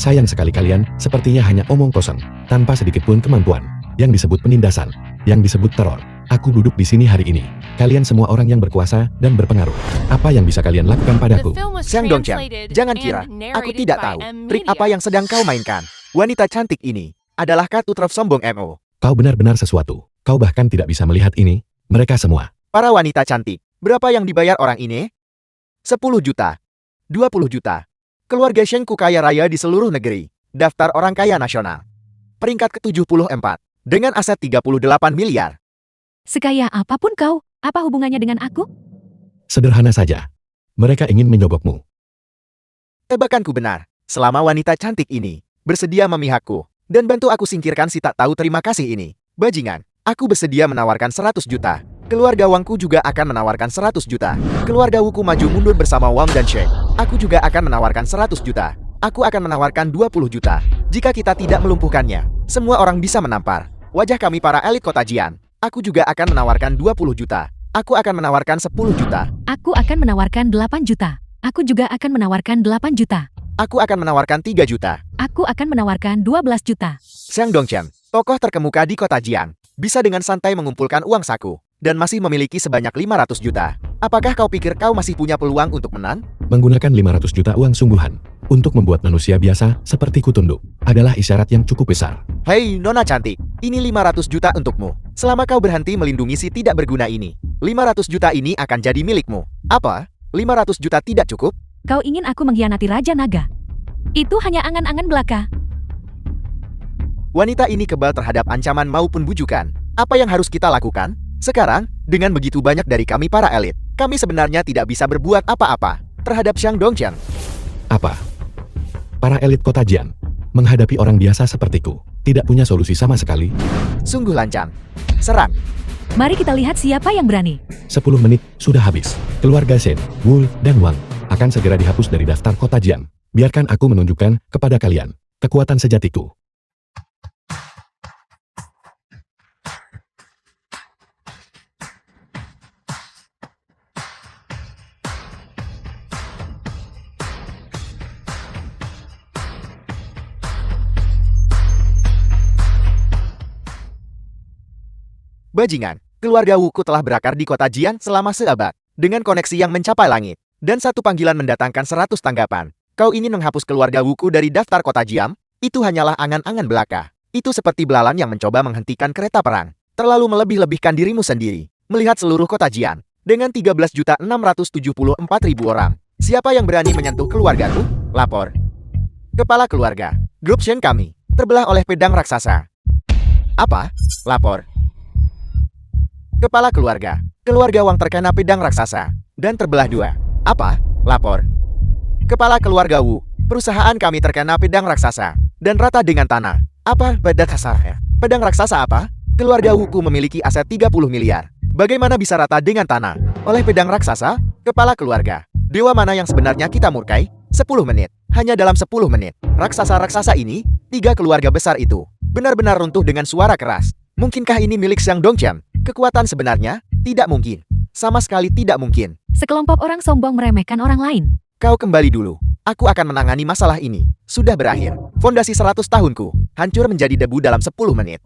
Sayang sekali kalian sepertinya hanya omong kosong, tanpa sedikit pun kemampuan. Yang disebut penindasan, yang disebut teror. Aku duduk di sini hari ini. Kalian semua orang yang berkuasa dan berpengaruh. Apa yang bisa kalian lakukan padaku? Zhang Dongchen, jangan kira aku tidak tahu trik apa yang sedang kau mainkan. Wanita cantik ini adalah kartu truf sombong MO. Kau benar-benar sesuatu. Kau bahkan tidak bisa melihat ini. Mereka semua. Para wanita cantik, berapa yang dibayar orang ini? 10 juta. 20 juta. Keluarga Shenku kaya raya di seluruh negeri. Daftar orang kaya nasional. Peringkat ke-74. Dengan aset 38 miliar. Sekaya apapun kau, apa hubungannya dengan aku? Sederhana saja. Mereka ingin menyogokmu. Tebakanku benar. Selama wanita cantik ini bersedia memihakku dan bantu aku singkirkan si tak tahu terima kasih ini. Bajingan, aku bersedia menawarkan 100 juta. Keluarga Wangku juga akan menawarkan 100 juta. Keluarga Wuku maju mundur bersama Wang dan Sheikh. Aku juga akan menawarkan 100 juta. Aku akan menawarkan 20 juta. Jika kita tidak melumpuhkannya, semua orang bisa menampar wajah kami para elit kota Jian. Aku juga akan menawarkan 20 juta. Aku akan menawarkan 10 juta. Aku akan menawarkan 8 juta. Aku juga akan menawarkan 8 juta. Aku akan menawarkan 3 juta. Aku akan menawarkan 12 juta. Xiang Dongchen, tokoh terkemuka di kota Jiang, bisa dengan santai mengumpulkan uang saku, dan masih memiliki sebanyak 500 juta. Apakah kau pikir kau masih punya peluang untuk menang? Menggunakan 500 juta uang sungguhan untuk membuat manusia biasa sepertiku tunduk adalah isyarat yang cukup besar. Hei Nona cantik, ini 500 juta untukmu. Selama kau berhenti melindungi si tidak berguna ini, 500 juta ini akan jadi milikmu. Apa? 500 juta tidak cukup? Kau ingin aku mengkhianati Raja Naga? Itu hanya angan-angan belaka. Wanita ini kebal terhadap ancaman maupun bujukan. Apa yang harus kita lakukan? Sekarang, dengan begitu banyak dari kami para elit, kami sebenarnya tidak bisa berbuat apa-apa terhadap Xiang Dongchen. Apa? Para elit kota Jian menghadapi orang biasa sepertiku tidak punya solusi sama sekali. Sungguh lancang. Serang. Mari kita lihat siapa yang berani. 10 menit sudah habis. Keluarga Shen, Wu, dan Wang akan segera dihapus dari daftar kota Jian. Biarkan aku menunjukkan kepada kalian kekuatan sejatiku. Bajingan, keluarga Wuku telah berakar di kota Jian selama seabad, dengan koneksi yang mencapai langit, dan satu panggilan mendatangkan 100 tanggapan. Kau ingin menghapus keluarga Wuku dari daftar kota Jian? Itu hanyalah angan-angan belaka. Itu seperti belalang yang mencoba menghentikan kereta perang. Terlalu melebih-lebihkan dirimu sendiri. Melihat seluruh kota Jian, dengan 13.674.000 orang. Siapa yang berani menyentuh keluargaku? Lapor. Kepala keluarga, grup Shen kami, terbelah oleh pedang raksasa. Apa? Lapor. Kepala keluarga, keluarga Wang terkena pedang raksasa, dan terbelah 2. Apa? Lapor. Kepala keluarga Wu, perusahaan kami terkena pedang raksasa, dan rata dengan tanah. Apa? Pedang raksasa? Pedang raksasa apa? Keluarga Wuku memiliki aset 30 miliar. Bagaimana bisa rata dengan tanah? Oleh pedang raksasa? Kepala keluarga, dewa mana yang sebenarnya kita murkai? 10 menit. Hanya dalam 10 menit, raksasa-raksasa ini, 3 keluarga besar itu, benar-benar runtuh dengan suara keras. Mungkinkah ini milik Xiang Dongchen? Kekuatan sebenarnya? Tidak mungkin. Sama sekali tidak mungkin. Sekelompok orang sombong meremehkan orang lain. Kau kembali dulu. Aku akan menangani masalah ini. Sudah berakhir. Fondasi 100 tahunku hancur menjadi debu dalam 10 menit.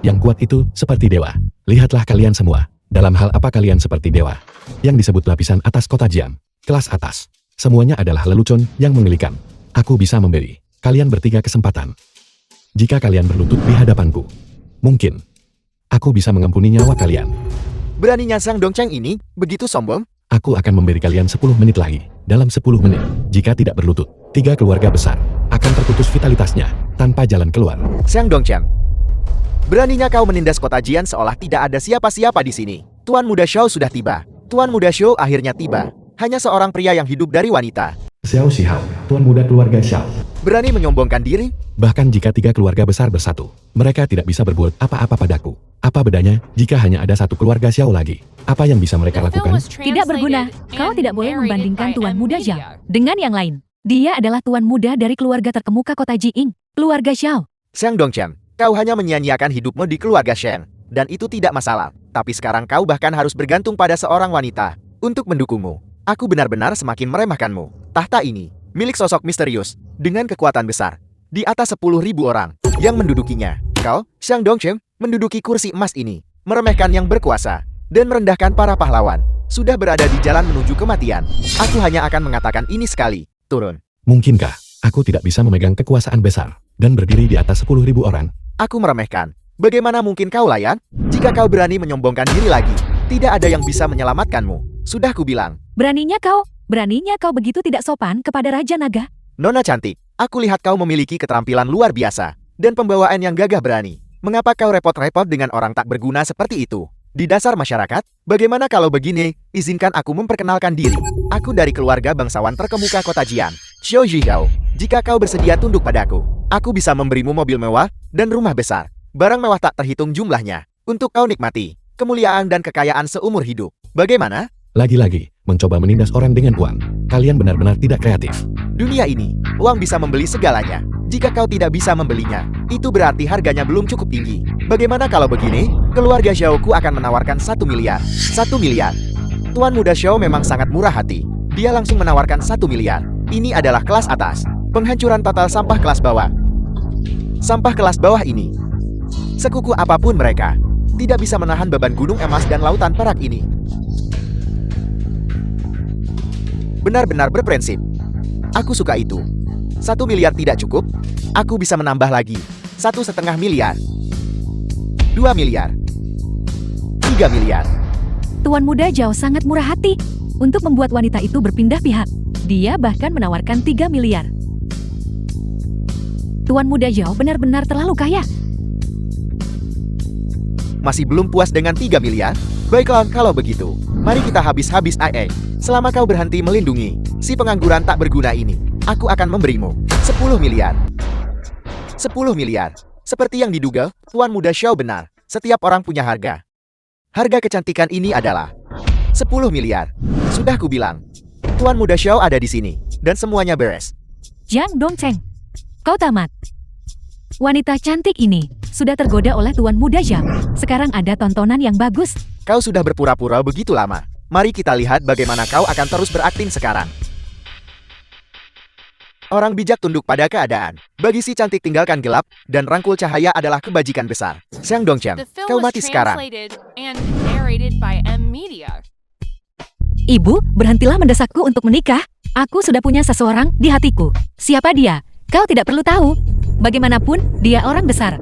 Yang kuat itu seperti dewa. Lihatlah kalian semua. Dalam hal apa kalian seperti dewa? Yang disebut lapisan atas kota Jian. Kelas atas. Semuanya adalah lelucon yang mengelikan. Aku bisa memberi kalian bertiga kesempatan. Jika kalian berlutut di hadapanku, mungkin aku bisa mengampuni nyawa kalian. Beraninya Xiang Dongchen ini begitu sombong? Aku akan memberi kalian 10 menit lagi. Dalam 10 menit, jika tidak berlutut, 3 keluarga besar akan terputus vitalitasnya tanpa jalan keluar. Xiang Dongchen, beraninya kau menindas kota Jian seolah tidak ada siapa-siapa di sini. Tuan Muda Xiao sudah tiba. Tuan Muda Xiao akhirnya tiba. Hanya seorang pria yang hidup dari wanita. Xiao Xihao, Tuan Muda keluarga Xiao. Berani menyombongkan diri? Bahkan jika 3 keluarga besar bersatu, mereka tidak bisa berbuat apa-apa padaku. Apa bedanya jika hanya ada 1 keluarga Xiao lagi? Apa yang bisa mereka lakukan? Tidak berguna. Kau tidak boleh membandingkan Tuan Muda Xiao dengan yang lain. Dia adalah Tuan Muda dari keluarga terkemuka kota Jiying, keluarga Xiao. Xiang Dongchen, kau hanya menyia-nyiakan hidupmu di keluarga Shen. Dan itu tidak masalah. Tapi sekarang kau bahkan harus bergantung pada seorang wanita untuk mendukungmu. Aku benar-benar semakin meremehkanmu. Tahta ini milik sosok misterius dengan kekuatan besar. Di atas 10.000 orang yang mendudukinya. Kau, Xiang Dongchen, menduduki kursi emas ini, meremehkan yang berkuasa, dan merendahkan para pahlawan. Sudah berada di jalan menuju kematian. Aku hanya akan mengatakan ini sekali. Turun. Mungkinkah aku tidak bisa memegang kekuasaan besar dan berdiri di atas 10.000 orang? Aku meremehkan. Bagaimana mungkin kau layak? Jika kau berani menyombongkan diri lagi, tidak ada yang bisa menyelamatkanmu. Sudah kubilang. Beraninya kau begitu tidak sopan kepada Raja Naga. Nona cantik, aku lihat kau memiliki keterampilan luar biasa dan pembawaan yang gagah berani. Mengapa kau repot-repot dengan orang tak berguna seperti itu? Di dasar masyarakat, bagaimana kalau begini? Izinkan aku memperkenalkan diri. Aku dari keluarga bangsawan terkemuka kota Jian, Xiao Zhihao. Jika kau bersedia tunduk padaku, aku bisa memberimu mobil mewah dan rumah besar. Barang mewah tak terhitung jumlahnya. Untuk kau nikmati kemuliaan dan kekayaan seumur hidup. Bagaimana? Lagi-lagi, mencoba menindas orang dengan uang. Kalian benar-benar tidak kreatif. Dunia ini, uang bisa membeli segalanya. Jika kau tidak bisa membelinya, itu berarti harganya belum cukup tinggi. Bagaimana kalau begini? Keluarga Xiaoku akan menawarkan 1 miliar. 1 miliar. Tuan Muda Xiao memang sangat murah hati. Dia langsung menawarkan 1 miliar. Ini adalah kelas atas. Penghancuran total sampah kelas bawah. Sampah kelas bawah ini, sekuku apapun mereka, tidak bisa menahan beban gunung emas dan lautan perak ini. Benar-benar berprinsip. Aku suka itu. 1 miliar tidak cukup, aku bisa menambah lagi. 1,5 miliar. 2 miliar. 3 miliar. Tuan Muda Zhao sangat murah hati untuk membuat wanita itu berpindah pihak. Dia bahkan menawarkan 3 miliar. Tuan Muda Zhao benar-benar terlalu kaya. Masih belum puas dengan 3 miliar? Baiklah, kalau begitu, mari kita habis-habis ae. Selama kau berhenti melindungi si pengangguran tak berguna ini, aku akan memberimu 10 miliar. 10 miliar. Seperti yang diduga, Tuan Muda Zhao benar. Setiap orang punya harga. Harga kecantikan ini adalah 10 miliar. Sudah kubilang. Tuan Muda Zhao ada di sini, dan semuanya beres. Jiang Dongcheng, kau tamat. Wanita cantik ini sudah tergoda oleh Tuan Muda Zhao. Sekarang ada tontonan yang bagus. Kau sudah berpura-pura begitu lama. Mari kita lihat bagaimana kau akan terus berakting sekarang. Orang bijak tunduk pada keadaan. Bagi si cantik tinggalkan gelap, dan rangkul cahaya adalah kebajikan besar. Xiang Dongcheng, kau mati sekarang. Ibu, berhentilah mendesakku untuk menikah. Aku sudah punya seseorang di hatiku. Siapa dia? Kau tidak perlu tahu. Bagaimanapun, dia orang besar.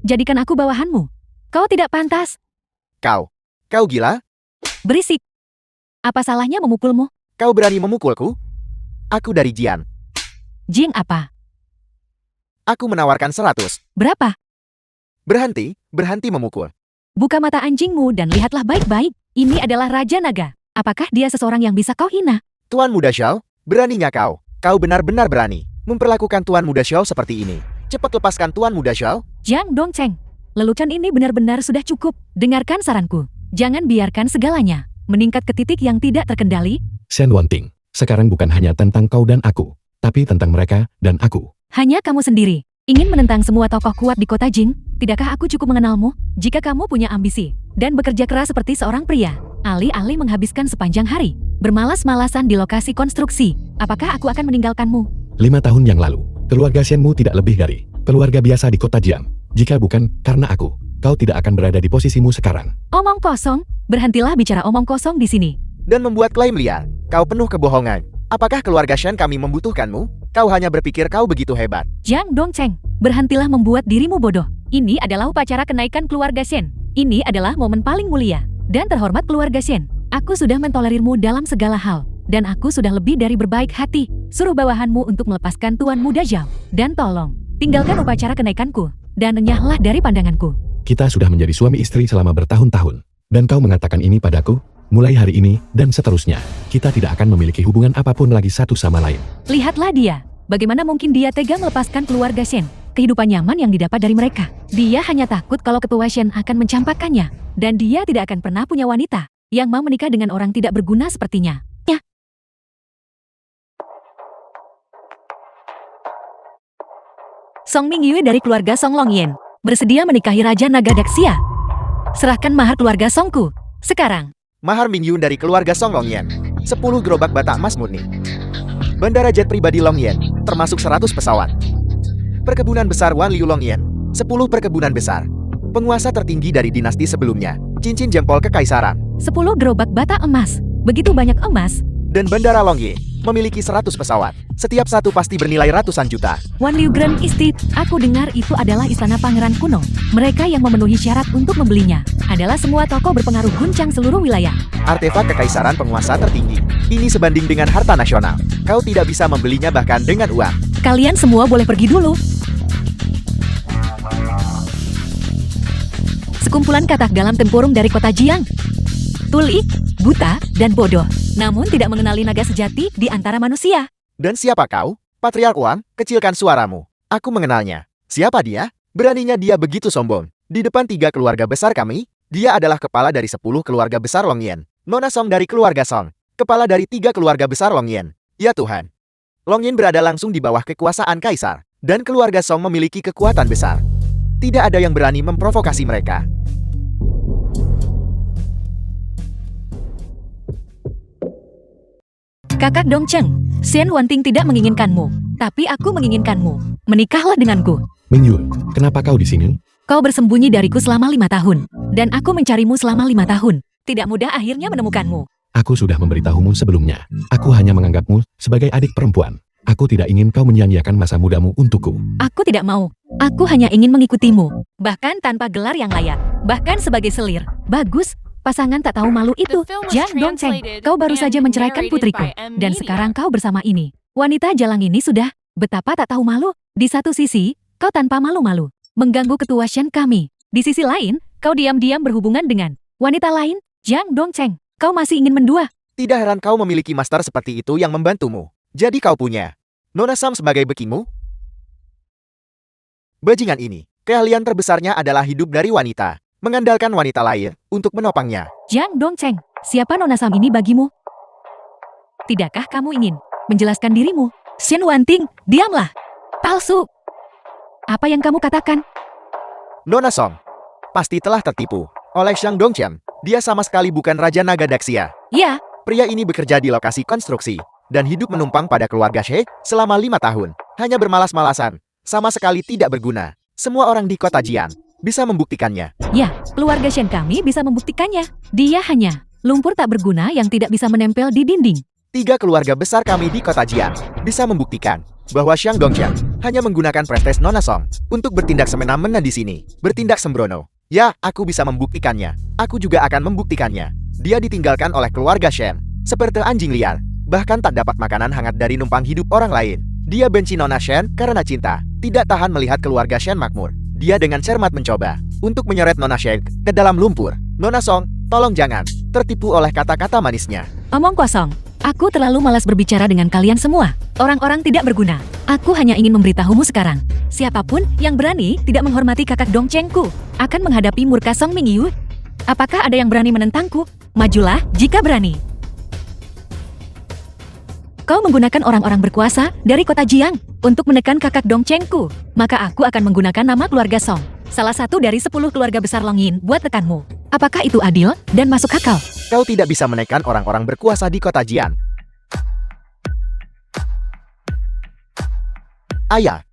Jadikan aku bawahanmu. Kau tidak pantas. Kau gila? Berisik. Apa salahnya memukulmu? Kau berani memukulku? Aku dari Jian. Jing apa? Aku menawarkan 100. Berapa? Berhenti memukul. Buka mata anjingmu dan lihatlah baik-baik. Ini adalah Raja Naga. Apakah dia seseorang yang bisa kau hina? Tuan Muda Zhao, beraninya kau. Kau benar-benar berani memperlakukan Tuan Muda Zhao seperti ini. Cepat lepaskan Tuan Muda Zhao. Jiang Dongcheng, lelucon ini benar-benar sudah cukup. Dengarkan saranku. Jangan biarkan segalanya meningkat ke titik yang tidak terkendali. Shen Wanting, sekarang bukan hanya tentang kau dan aku, tapi tentang mereka dan aku. Hanya kamu sendiri ingin menentang semua tokoh kuat di kota Jing. Tidakkah aku cukup mengenalmu? Jika kamu punya ambisi dan bekerja keras seperti seorang pria, alih-alih menghabiskan sepanjang hari bermalas-malasan di lokasi konstruksi, apakah aku akan meninggalkanmu? 5 tahun yang lalu, keluarga Shenmu tidak lebih dari keluarga biasa di kota Jiang. Jika bukan karena aku, kau tidak akan berada di posisimu sekarang. Omong kosong, berhentilah bicara omong kosong di sini. Dan membuat klaim liar. Kau penuh kebohongan. Apakah keluarga Shen kami membutuhkanmu? Kau hanya berpikir kau begitu hebat. Jiang Dongcheng, berhentilah membuat dirimu bodoh. Ini adalah upacara kenaikan keluarga Shen. Ini adalah momen paling mulia dan terhormat keluarga Shen. Aku sudah mentolerirmu dalam segala hal. Dan aku sudah lebih dari berbaik hati. Suruh bawahanmu untuk melepaskan Tuan Muda Zhao. Dan tolong, tinggalkan upacara kenaikanku. Dan enyahlah dari pandanganku. Kita sudah menjadi suami istri selama bertahun-tahun. Dan kau mengatakan ini padaku? Mulai hari ini, dan seterusnya, kita tidak akan memiliki hubungan apapun lagi satu sama lain. Lihatlah dia. Bagaimana mungkin dia tega melepaskan keluarga Shen? Kehidupan nyaman yang didapat dari mereka. Dia hanya takut kalau ketua Shen akan mencampakkannya. Dan dia tidak akan pernah punya wanita yang mau menikah dengan orang tidak berguna sepertinya. Ya. Song Mingyue dari keluarga Song Longyan bersedia menikahi Raja Naga Daxia. Serahkan mahar keluarga Songku sekarang. Mahar Mingyun dari keluarga Song Longyan. 10 gerobak bata emas murni. Bandara jet pribadi Longyan, termasuk 100 pesawat. Perkebunan besar Wan Liu Longyan. 10 perkebunan besar. Penguasa tertinggi dari dinasti sebelumnya. Cincin jempol kekaisaran. 10 gerobak bata emas. Begitu banyak emas. Dan Bandara Longye memiliki 100 pesawat. Setiap satu pasti bernilai ratusan juta. Wan Liu Grand Estate, aku dengar itu adalah istana pangeran kuno. Mereka yang memenuhi syarat untuk membelinya adalah semua tokoh berpengaruh guncang seluruh wilayah. Artefak kekaisaran penguasa tertinggi. Ini sebanding dengan harta nasional. Kau tidak bisa membelinya bahkan dengan uang. Kalian semua boleh pergi dulu. Sekumpulan katak dalam tempurung dari kota Jiang. Tuli, buta, dan bodoh. Namun tidak mengenali naga sejati di antara manusia. Dan siapa kau? Patriark Wang, kecilkan suaramu. Aku mengenalnya. Siapa dia? Beraninya dia begitu sombong. Di depan 3 keluarga besar kami, dia adalah kepala dari 10 keluarga besar Longyan. Nona Song dari keluarga Song. Kepala dari 3 keluarga besar Longyan. Ya Tuhan. Longyan berada langsung di bawah kekuasaan kaisar. Dan keluarga Song memiliki kekuatan besar. Tidak ada yang berani memprovokasi mereka. Kakak Dongcheng, Shen Wanting tidak menginginkanmu, tapi aku menginginkanmu. Menikahlah denganku. Mingyul, kenapa kau di sini? Kau bersembunyi dariku selama 5 tahun, dan aku mencarimu selama 5 tahun. Tidak mudah akhirnya menemukanmu. Aku sudah memberitahumu sebelumnya. Aku hanya menganggapmu sebagai adik perempuan. Aku tidak ingin kau menyia-nyiakan masa mudamu untukku. Aku tidak mau. Aku hanya ingin mengikutimu. Bahkan tanpa gelar yang layak. Bahkan sebagai selir. Bagus. Pasangan tak tahu malu itu. Jiang Dongcheng, kau baru saja menceraikan putriku. Dan sekarang kau bersama ini. Wanita jalang ini sudah. Betapa tak tahu malu. Di satu sisi, kau tanpa malu-malu. Mengganggu ketua Shen kami. Di sisi lain, kau diam-diam berhubungan dengan wanita lain. Jiang Dongcheng, kau masih ingin mendua. Tidak heran kau memiliki master seperti itu yang membantumu. Jadi kau punya Nona Sam sebagai bekimu? Bajingan ini, keahlian terbesarnya adalah hidup dari wanita, mengandalkan wanita lain untuk menopangnya. Jiang Dongcheng, siapa Nona Sam ini bagimu? Tidakkah kamu ingin menjelaskan dirimu? Shen Wanting, diamlah. Palsu. Apa yang kamu katakan? Nona Song pasti telah tertipu oleh Xiang Dongchen. Dia sama sekali bukan Raja Naga Daxia. Ya. Pria ini bekerja di lokasi konstruksi dan hidup menumpang pada keluarga She selama 5 tahun. Hanya bermalas-malasan, sama sekali tidak berguna. Semua orang di kota Jian bisa membuktikannya. Ya, keluarga Shen kami bisa membuktikannya. Dia hanya lumpur tak berguna yang tidak bisa menempel di dinding. 3 keluarga besar kami di kota Jian bisa membuktikan bahwa Xiang Dongchen hanya menggunakan prestes Nona Song untuk bertindak semena-mena di sini, bertindak sembrono. Ya, aku bisa membuktikannya. Aku juga akan membuktikannya. Dia ditinggalkan oleh keluarga Shen seperti anjing liar, bahkan tak dapat makanan hangat dari numpang hidup orang lain. Dia benci Nona Shen karena cinta, tidak tahan melihat keluarga Shen makmur. Dia dengan cermat mencoba untuk menyeret Nona Shen ke dalam lumpur. Nona Song, tolong jangan tertipu oleh kata-kata manisnya. Omong kosong. Aku terlalu malas berbicara dengan kalian semua. Orang-orang tidak berguna. Aku hanya ingin memberitahumu sekarang. Siapapun yang berani tidak menghormati kakak Dongchengku akan menghadapi murka Song Mingyu. Apakah ada yang berani menentangku? Majulah jika berani. Kau menggunakan orang-orang berkuasa dari kota Jiang untuk menekan kakak Dongchengku. Maka aku akan menggunakan nama keluarga Song, salah satu dari 10 keluarga besar Longyin, buat tekanmu. Apakah itu adil dan masuk akal? Kau tidak bisa menekan orang-orang berkuasa di kota Jian. Ayah.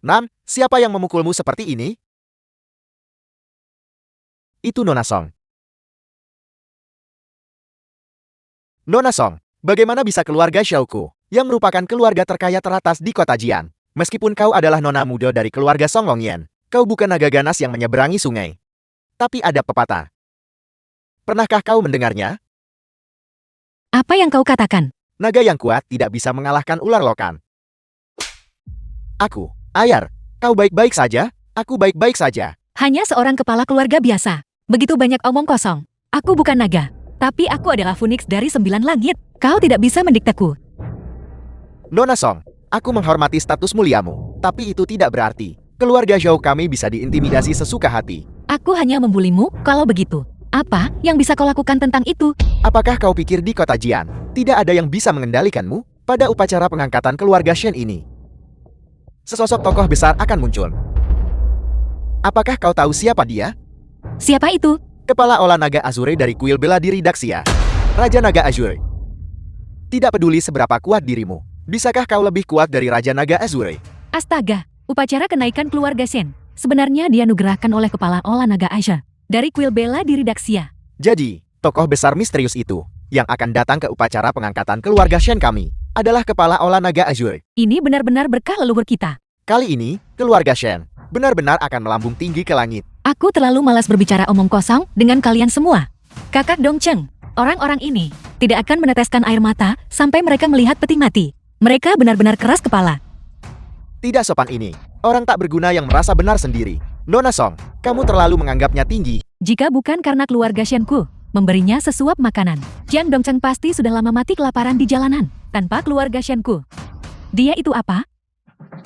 Nan, siapa yang memukulmu seperti ini? Itu Nona Song. Nona Song, bagaimana bisa keluarga Xiaoku, yang merupakan keluarga terkaya teratas di kota Jian? Meskipun kau adalah nona muda dari keluarga Song Longyan, kau bukan naga ganas yang menyeberangi sungai. Tapi ada pepatah. Pernahkah kau mendengarnya? Apa yang kau katakan? Naga yang kuat tidak bisa mengalahkan ular lokan. Aku, Ayar, kau baik-baik saja? Aku baik-baik saja. Hanya seorang kepala keluarga biasa. Begitu banyak omong kosong. Aku bukan naga, tapi aku adalah Phoenix dari 9 langit. Kau tidak bisa mendikteku. Nona Song, aku menghormati status muliamu, tapi itu tidak berarti keluarga Zhou kami bisa diintimidasi sesuka hati. Aku hanya membulimu kalau begitu. Apa yang bisa kau lakukan tentang itu? Apakah kau pikir di kota Jian tidak ada yang bisa mengendalikanmu pada upacara pengangkatan keluarga Shen ini? Sesosok tokoh besar akan muncul. Apakah kau tahu siapa dia? Siapa itu? Kepala Olah Naga Azure dari kuil bela diri Daxia. Raja Naga Azure. Tidak peduli seberapa kuat dirimu, bisakah kau lebih kuat dari Raja Naga Azure? Astaga, upacara kenaikan keluarga Shen sebenarnya dianugerahkan oleh Kepala Olah Naga Azure dari kuil bela diri Daxia. Jadi, tokoh besar misterius itu yang akan datang ke upacara pengangkatan keluarga Shen kami adalah Kepala Olah Naga Azure. Ini benar-benar berkah leluhur kita. Kali ini, keluarga Shen benar-benar akan melambung tinggi ke langit. Aku terlalu malas berbicara omong kosong dengan kalian semua. Kakak Dongcheng, orang-orang ini tidak akan meneteskan air mata sampai mereka melihat peti mati. Mereka benar-benar keras kepala. Tidak sopan ini, orang tak berguna yang merasa benar sendiri. Nona Song, kamu terlalu menganggapnya tinggi. Jika bukan karena keluarga Shenku memberinya sesuap makanan, Jiang Dongcheng pasti sudah lama mati kelaparan di jalanan. Tanpa keluarga Shenku, dia itu apa?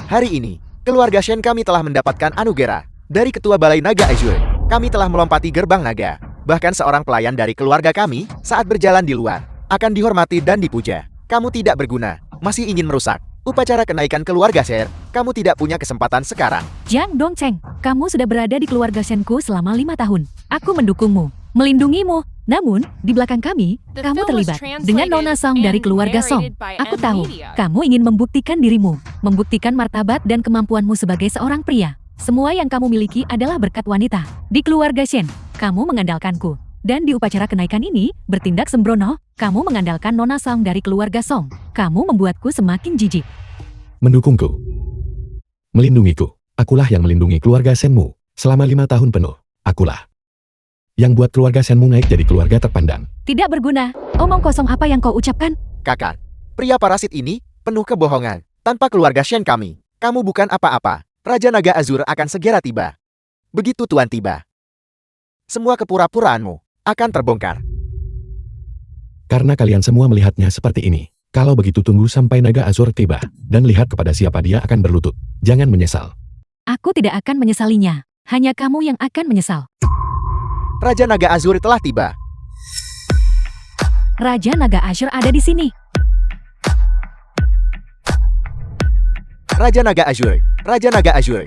Hari ini, keluarga Shen kami telah mendapatkan anugerah dari Ketua Balai Naga Azure. Kami telah melompati gerbang naga. Bahkan seorang pelayan dari keluarga kami saat berjalan di luar akan dihormati dan dipuja. Kamu tidak berguna, masih ingin merusak upacara kenaikan keluarga Shen. Kamu tidak punya kesempatan sekarang. Jiang Dongcheng, kamu sudah berada di keluarga Shenku selama 5 tahun. Aku mendukungmu, melindungimu, Namun, di belakang kami, kamu terlibat dengan Nona Song dari keluarga Song. Aku tahu, kamu ingin membuktikan dirimu, membuktikan martabat dan kemampuanmu sebagai seorang pria. Semua yang kamu miliki adalah berkat wanita. Di keluarga Shen, kamu mengandalkanku. Dan di upacara kenaikan ini, bertindak sembrono, kamu mengandalkan Nona Song dari keluarga Song. Kamu membuatku semakin jijik. Mendukungku. Melindungiku. Akulah yang melindungi keluarga Shenmu. Selama 5 tahun penuh, akulah yang buat keluarga Shenmu naik jadi keluarga terpandang. Tidak berguna. Omong kosong apa yang kau ucapkan? Kakak, pria parasit ini penuh kebohongan. Tanpa keluarga Shen kami, kamu bukan apa-apa. Raja Naga Azur akan segera tiba. Begitu Tuan tiba, semua kepura-puraanmu akan terbongkar. Karena kalian semua melihatnya seperti ini. Kalau begitu tunggu sampai Naga Azur tiba, dan lihat kepada siapa dia akan berlutut. Jangan menyesal. Aku tidak akan menyesalinya. Hanya kamu yang akan menyesal. Raja Naga Azur telah tiba. Raja Naga Azur ada di sini. Raja Naga Azur, Raja Naga Azur.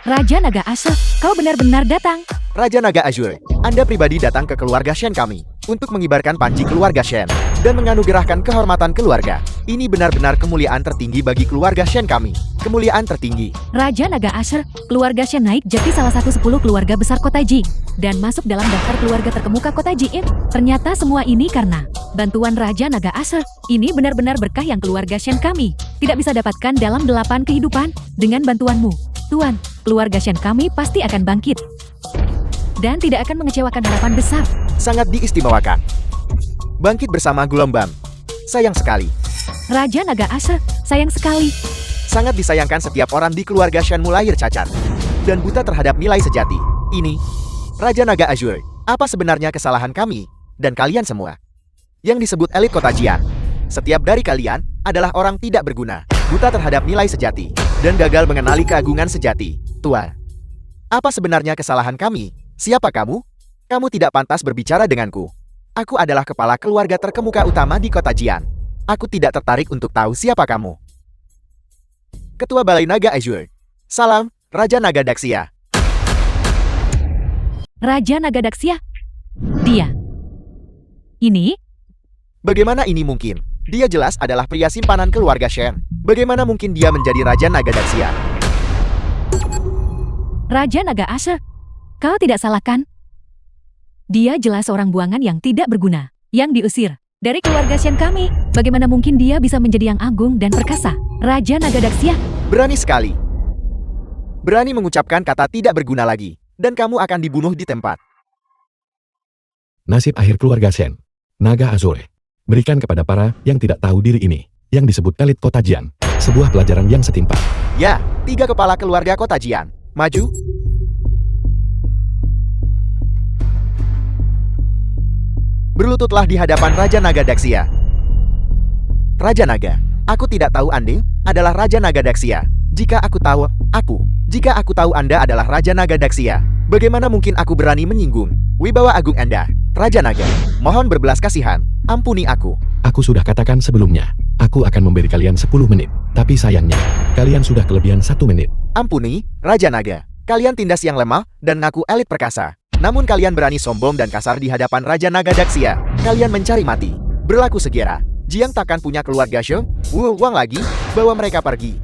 Raja Naga Azur, kau benar-benar datang. Raja Naga Azur, Anda pribadi datang ke keluarga Shen kami untuk mengibarkan panji keluarga Shen dan menganugerahkan kehormatan keluarga. Ini benar-benar kemuliaan tertinggi bagi keluarga Shen kami. Kemuliaan tertinggi. Raja Naga Azur, keluarga Shen naik jadi salah satu 10 keluarga besar kota Jing dan masuk dalam daftar keluarga terkemuka kota Jing. Ternyata semua ini karena bantuan Raja Naga Azur. Ini benar-benar berkah yang keluarga Shen kami tidak bisa dapatkan dalam 8 kehidupan. Dengan bantuanmu, Tuan, keluarga Shen kami pasti akan bangkit dan tidak akan mengecewakan harapan besar. Sangat diistimewakan. Bangkit bersama gelombang. Sayang sekali. Raja Naga Azur, sayang sekali. Sangat disayangkan setiap orang di keluarga Shenmu lahir cacat dan buta terhadap nilai sejati. Ini, Raja Naga Azur, apa sebenarnya kesalahan kami dan kalian semua yang disebut elit kota Jian? Setiap dari kalian adalah orang tidak berguna, buta terhadap nilai sejati, dan gagal mengenali keagungan sejati. Tuan, apa sebenarnya kesalahan kami? Siapa kamu? Kamu tidak pantas berbicara denganku. Aku adalah kepala keluarga terkemuka utama di kota Jian. Aku tidak tertarik untuk tahu siapa kamu. Ketua Balai Naga Azur. Salam, Raja Naga Daxia. Raja Naga Daxia? Dia. Ini? Bagaimana ini mungkin? Dia jelas adalah pria simpanan keluarga Shen. Bagaimana mungkin dia menjadi Raja Naga Daxia? Raja Naga Azur, kau tidak salah kan? Dia jelas orang buangan yang tidak berguna, yang diusir dari keluarga Shen kami. Bagaimana mungkin dia bisa menjadi yang agung dan perkasa? Raja Naga Daxia. Berani sekali. Berani mengucapkan kata tidak berguna lagi, dan kamu akan dibunuh di tempat. Nasib akhir keluarga Shen, Naga Azur, berikan kepada para yang tidak tahu diri ini, yang disebut elit kota Jian, sebuah pelajaran yang setimpal. Ya, 3 kepala keluarga kota Jian. Maju. Berlututlah di hadapan Raja Naga Daxia. Raja Naga, aku tidak tahu Anda adalah Raja Naga Daxia. Jika aku tahu Anda adalah Raja Naga Daxia, bagaimana mungkin aku berani menyinggung wibawa agung Anda? Raja Naga, mohon berbelas kasihan, ampuni aku. Aku sudah katakan sebelumnya, aku akan memberi kalian 10 menit. Tapi sayangnya, kalian sudah kelebihan 1 menit. Ampuni, Raja Naga. Kalian tindas yang lemah dan ngaku elit perkasa. Namun kalian berani sombong dan kasar di hadapan Raja Naga Daxia. Kalian mencari mati. Berlaku segera. Jiang takkan punya keluarga Shou. Uang lagi, bawa mereka pergi.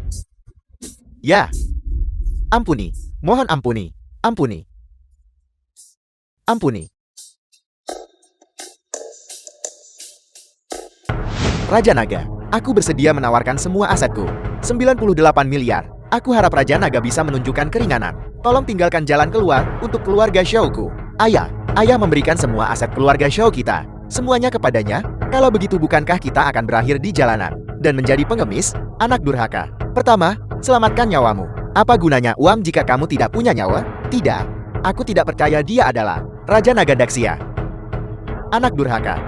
Ya. Ampuni. Mohon ampuni. Ampuni. Ampuni. Raja Naga, aku bersedia menawarkan semua asetku. 98 miliar. Aku harap Raja Naga bisa menunjukkan keringanan. Tolong tinggalkan jalan keluar untuk keluarga Shouku. Ayah memberikan semua aset keluarga Shou kita. Semuanya kepadanya. Kalau begitu bukankah kita akan berakhir di jalanan dan menjadi pengemis, anak durhaka? Pertama, selamatkan nyawamu. Apa gunanya uang jika kamu tidak punya nyawa? Tidak. Aku tidak percaya dia adalah Raja Naga Daxia. Anak durhaka.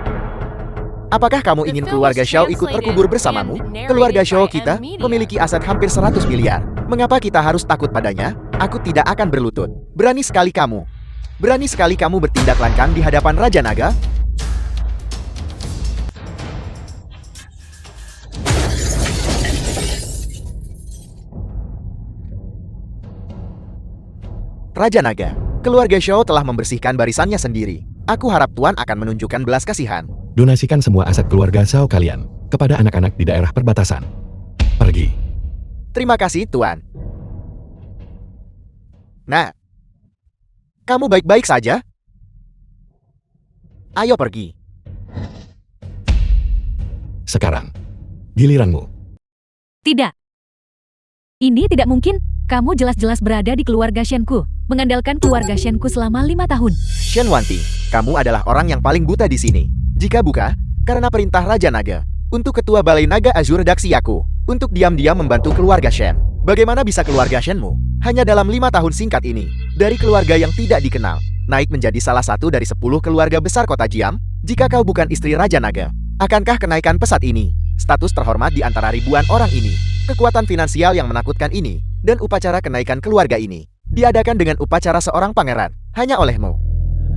Apakah kamu ingin keluarga Shou ikut terkubur bersamamu? Keluarga Shou kita memiliki aset hampir 100 miliar. Mengapa kita harus takut padanya? Aku tidak akan berlutut. Berani sekali kamu. Berani sekali kamu bertindak lancang di hadapan Raja Naga? Raja Naga, Keluarga Xiao telah membersihkan barisannya sendiri. Aku harap Tuan akan menunjukkan belas kasihan. Donasikan semua aset keluarga Xiao kalian kepada anak-anak di daerah perbatasan. Pergi. Terima kasih, Tuan. Nah, kamu baik-baik saja? Ayo pergi. Sekarang, giliranmu. Tidak. Ini tidak mungkin. Kamu jelas-jelas berada di keluarga Shenku, mengandalkan keluarga Shenku selama 5 tahun. Shen Wanting, kamu adalah orang yang paling buta di sini. Jika buka, karena perintah Raja Naga, untuk Ketua Balai Naga Azur Daxiaku, untuk diam-diam membantu keluarga Shen. Bagaimana bisa keluarga Shenmu, hanya dalam 5 tahun singkat ini, dari keluarga yang tidak dikenal, naik menjadi salah satu dari 10 keluarga besar kota Jiam? Jika kau bukan istri Raja Naga, akankah kenaikan pesat ini, status terhormat di antara ribuan orang ini, kekuatan finansial yang menakutkan ini, dan upacara kenaikan keluarga ini, diadakan dengan upacara seorang pangeran, hanya olehmu?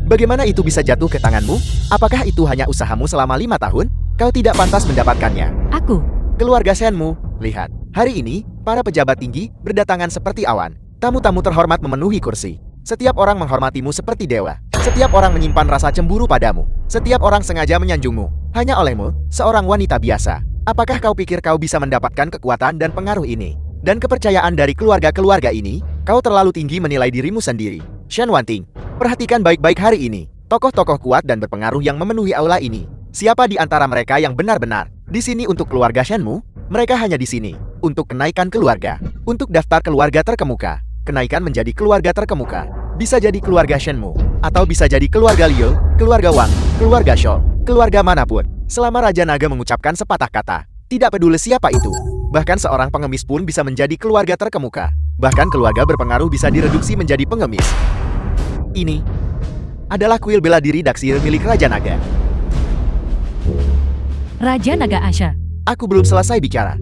Bagaimana itu bisa jatuh ke tanganmu? Apakah itu hanya usahamu selama 5 tahun? Kau tidak pantas mendapatkannya. Aku. Keluarga Shenmu, lihat. Hari ini, para pejabat tinggi berdatangan seperti awan. Tamu-tamu terhormat memenuhi kursi. Setiap orang menghormatimu seperti dewa. Setiap orang menyimpan rasa cemburu padamu. Setiap orang sengaja menyanjungmu. Hanya olehmu, seorang wanita biasa. Apakah kau pikir kau bisa mendapatkan kekuatan dan pengaruh ini? Dan kepercayaan dari keluarga-keluarga ini? Kau terlalu tinggi menilai dirimu sendiri. Shen Wanting, perhatikan baik-baik hari ini. Tokoh-tokoh kuat dan berpengaruh yang memenuhi aula ini. Siapa di antara mereka yang benar-benar di sini untuk keluarga Shenmu? Mereka hanya di sini untuk kenaikan keluarga, untuk daftar keluarga terkemuka. Kenaikan menjadi keluarga terkemuka. Bisa jadi keluarga Shenmu, atau bisa jadi keluarga Liu, keluarga Wang, keluarga Shou, keluarga manapun. Selama Raja Naga mengucapkan sepatah kata, tidak peduli siapa itu. Bahkan seorang pengemis pun bisa menjadi keluarga terkemuka. Bahkan keluarga berpengaruh bisa direduksi menjadi pengemis. Ini adalah kuil bela diri Daxil milik Raja Naga. Raja Naga Asha. Aku belum selesai bicara.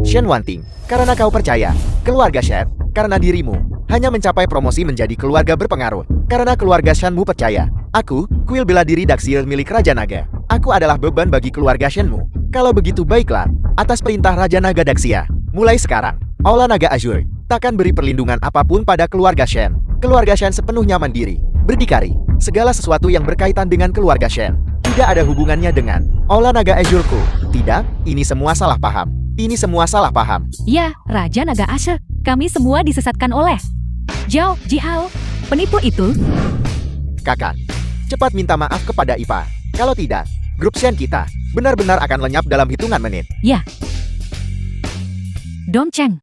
Shen Wanting, karena kau percaya, keluarga Shen, karena dirimu, hanya mencapai promosi menjadi keluarga berpengaruh. Karena keluarga Shenmu percaya, aku, kuil bela diri Daxil milik Raja Naga. Aku adalah beban bagi keluarga Shenmu. Kalau begitu baiklah, atas perintah Raja Naga Daxia, mulai sekarang, Aula Naga Azur takkan beri perlindungan apapun pada keluarga Shen. Keluarga Shen sepenuhnya mandiri, berdikari. Segala sesuatu yang berkaitan dengan keluarga Shen tidak ada hubungannya dengan Aula Naga Azurku. Tidak, ini semua salah paham. Ini semua salah paham. Ya, Raja Naga Asha, kami semua disesatkan oleh Zhao Jihao, penipu itu. Kakak, cepat minta maaf kepada Ipa. Kalau tidak, grup Shen kita benar-benar akan lenyap dalam hitungan menit. Ya. Dong Cheng,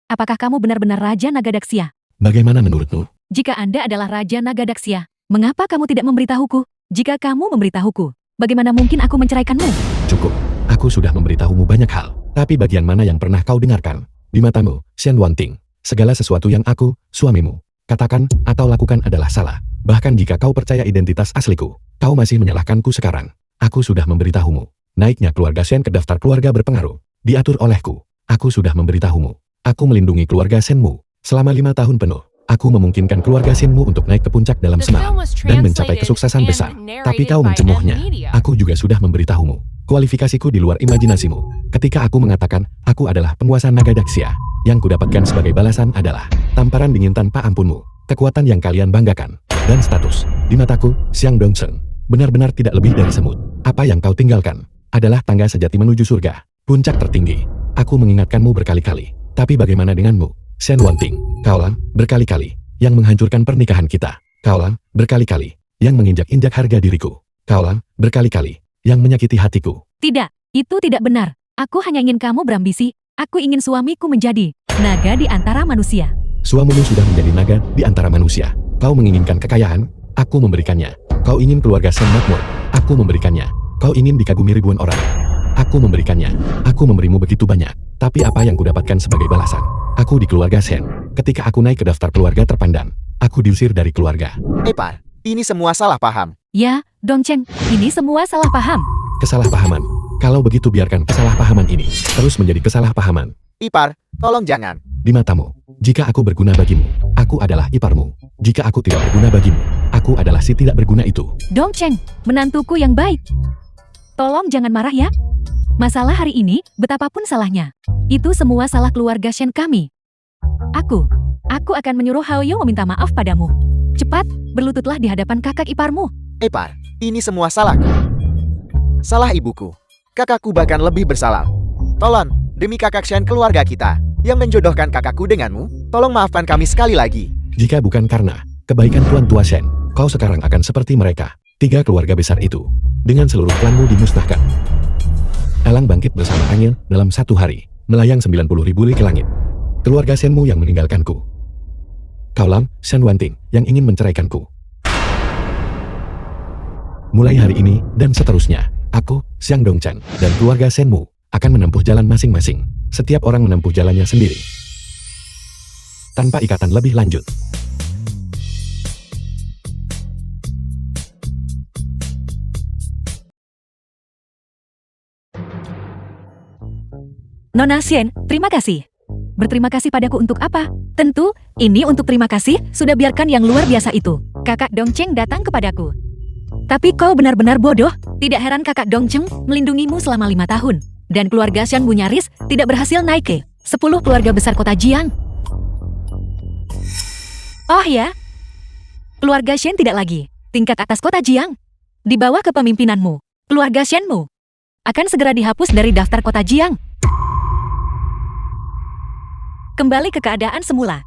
apakah kamu benar-benar Raja Naga Daxia? Bagaimana menurutmu? Jika Anda adalah Raja Naga Daxia, mengapa kamu tidak memberitahuku? Jika kamu memberitahuku, bagaimana mungkin aku menceraikanmu? Cukup, aku sudah memberitahumu banyak hal. Tapi bagian mana yang pernah kau dengarkan? Di matamu, Shen Wanting, segala sesuatu yang aku, suamimu, katakan atau lakukan adalah salah. Bahkan jika kau percaya identitas asliku, kau masih menyalahkanku sekarang. Aku sudah memberitahumu. Naiknya keluarga Shen ke daftar keluarga berpengaruh diatur olehku. Aku sudah memberitahumu. Aku melindungi keluarga Shenmu selama 5 tahun penuh. Aku memungkinkan keluarga Shenmu untuk naik ke puncak dalam semalam dan mencapai kesuksesan besar. Tapi kau mencemohnya. Aku juga sudah memberitahumu. Kualifikasiku di luar imajinasimu. Ketika aku mengatakan, aku adalah penguasa Naga Daxia, yang kudapatkan sebagai balasan adalah tamparan dingin tanpa ampunmu, kekuatan yang kalian banggakan, dan status. Di mataku, Xiang Dongsheng benar-benar tidak lebih dari semut. Apa yang kau tinggalkan adalah tangga sejati menuju surga, puncak tertinggi. Aku mengingatkanmu berkali-kali. Tapi bagaimana denganmu, Shen Wanting? Kaulah berkali-kali yang menghancurkan pernikahan kita. Kaulah berkali-kali yang menginjak-injak harga diriku. Kaulah berkali-kali yang menyakiti hatiku. Tidak, itu tidak benar. Aku hanya ingin kamu berambisi. Aku ingin suamiku menjadi naga di antara manusia. Suamimu sudah menjadi naga di antara manusia. Kau menginginkan kekayaan, aku memberikannya. Kau ingin keluarga Shen makmur, aku memberikannya. Kau ingin dikagumi ribuan orang, aku memberikannya. Aku memberimu begitu banyak. Tapi apa yang kudapatkan sebagai balasan? Aku di keluarga Shen. Ketika aku naik ke daftar keluarga terpandang, aku diusir dari keluarga. Epar, ini semua salah paham. Ya, Dong Cheng, ini semua salah paham. Kesalahpahaman. Kalau begitu biarkan kesalahpahaman ini terus menjadi kesalahpahaman. Ipar, tolong jangan. Di matamu, jika aku berguna bagimu, aku adalah iparmu. Jika aku tidak berguna bagimu, aku adalah si tidak berguna itu. Dong Cheng, menantuku yang baik. Tolong jangan marah ya. Masalah hari ini, betapapun salahnya, itu semua salah keluarga Shen kami. Aku akan menyuruh Hao Yong meminta maaf padamu. Cepat, berlututlah di hadapan kakak iparmu. Ipar, ini semua salahku. Salah ibuku. Kakakku bahkan lebih bersalah. Tolong, demi kakak Shen keluarga kita, yang menjodohkan kakakku denganmu, tolong maafkan kami sekali lagi. Jika bukan karena kebaikan Tuan Tua Shen, kau sekarang akan seperti mereka. 3 keluarga besar itu. Dengan seluruh klanmu dimusnahkan. Elang bangkit bersama angin dalam 1 hari, melayang 90.000 li ke langit. Keluarga Shenmu yang meninggalkanku. Kau Lam, Shen Wanting, yang ingin menceraikanku. Mulai hari ini, dan seterusnya, aku, Xiang Dongchen, dan keluarga Shenmu, akan menempuh jalan masing-masing. Setiap orang menempuh jalannya sendiri. Tanpa ikatan lebih lanjut. Nona Shen, terima kasih. Berterima kasih padaku untuk apa? Tentu, ini untuk terima kasih, sudah biarkan yang luar biasa itu. Kakak Dongcheng datang kepadaku. Tapi kau benar-benar bodoh. Tidak heran kakak Dongcheng melindungimu selama 5 tahun. Dan keluarga Shenmu nyaris tidak berhasil naik ke 10 keluarga besar kota Jiang. Oh ya? Keluarga Shen tidak lagi tingkat atas kota Jiang. Di bawah kepemimpinanmu, keluarga Shenmu akan segera dihapus dari daftar kota Jiang. Kembali ke keadaan semula.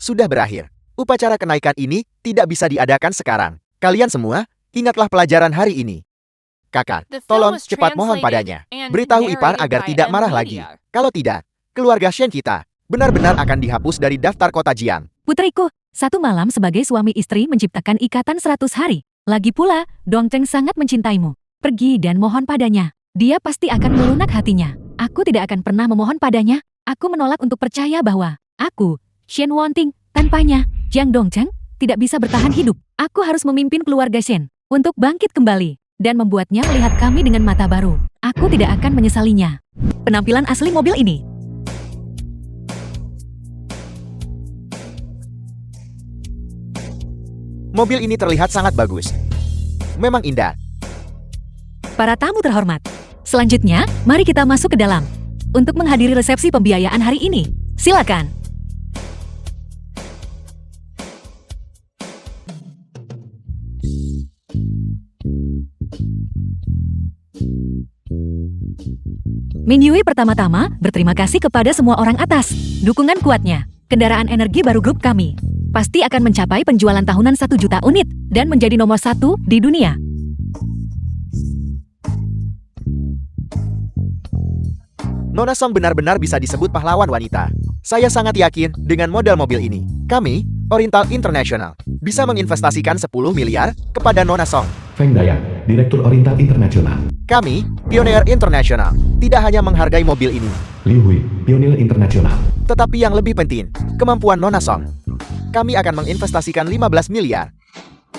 Sudah berakhir. Upacara kenaikan ini tidak bisa diadakan sekarang. Kalian semua, ingatlah pelajaran hari ini. Kakak, tolong cepat mohon padanya. Beritahu Ipar agar tidak marah lagi. Kalau tidak, keluarga Shen kita benar-benar akan dihapus dari daftar kota Jiang. Putriku, 1 malam sebagai suami istri menciptakan ikatan 100 hari. Lagi pula, Dongcheng sangat mencintaimu. Pergi dan mohon padanya. Dia pasti akan melunak hatinya. Aku tidak akan pernah memohon padanya. Aku menolak untuk percaya bahwa aku, Shen Wanting, tanpanya, Jiang Dongcheng, tidak bisa bertahan hidup. Aku harus memimpin keluarga Shen untuk bangkit kembali dan membuatnya melihat kami dengan mata baru. Aku tidak akan menyesalinya. Penampilan asli mobil ini. Mobil ini terlihat sangat bagus. Memang indah. Para tamu terhormat. Selanjutnya, mari kita masuk ke dalam. Untuk menghadiri resepsi pembiayaan hari ini. Silakan. Min Yui pertama-tama berterima kasih kepada semua orang atas dukungan kuatnya. Kendaraan energi baru grup kami pasti akan mencapai penjualan tahunan 1 juta unit dan menjadi nomor 1 di dunia. Nona Song benar-benar bisa disebut pahlawan wanita. Saya sangat yakin dengan model mobil ini. Kami, Oriental International, bisa menginvestasikan 10 miliar kepada Nona Song. Feng Dayang, Direktur Oriental Internasional. Kami, Pioneer International, tidak hanya menghargai mobil ini, Liu Hui, Pionir Internasional. tetapi yang lebih penting, kemampuan Nona Song. Kami akan menginvestasikan 15 miliar.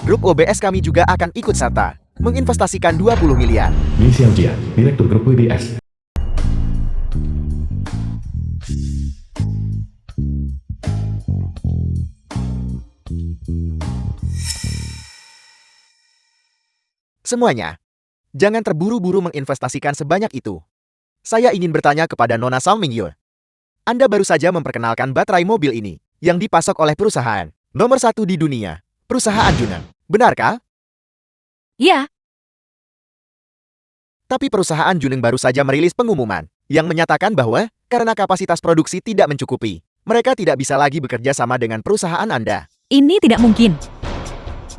Grup OBS kami juga akan ikut serta, menginvestasikan 20 miliar. Li Xiaojia, Direktur Grup WBS. Semuanya, jangan terburu-buru menginvestasikan sebanyak itu. Saya ingin bertanya kepada Nona Song Mingyul. Anda baru saja memperkenalkan baterai mobil ini, yang dipasok oleh perusahaan nomor 1 di dunia, perusahaan Juneng. Benarkah? Ya, Tapi perusahaan Juneng baru saja merilis pengumuman, yang menyatakan bahwa, karena kapasitas produksi tidak mencukupi, mereka tidak bisa lagi bekerja sama dengan perusahaan Anda. ini tidak mungkin.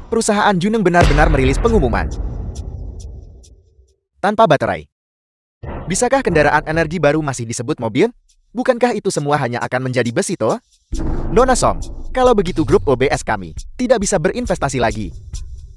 Perusahaan Juneng benar-benar merilis pengumuman. Tanpa baterai. Bisakah kendaraan energi baru masih disebut mobil? Bukankah itu semua hanya akan menjadi besi toh? Nona Song, kalau begitu grup OBS kami tidak bisa berinvestasi lagi.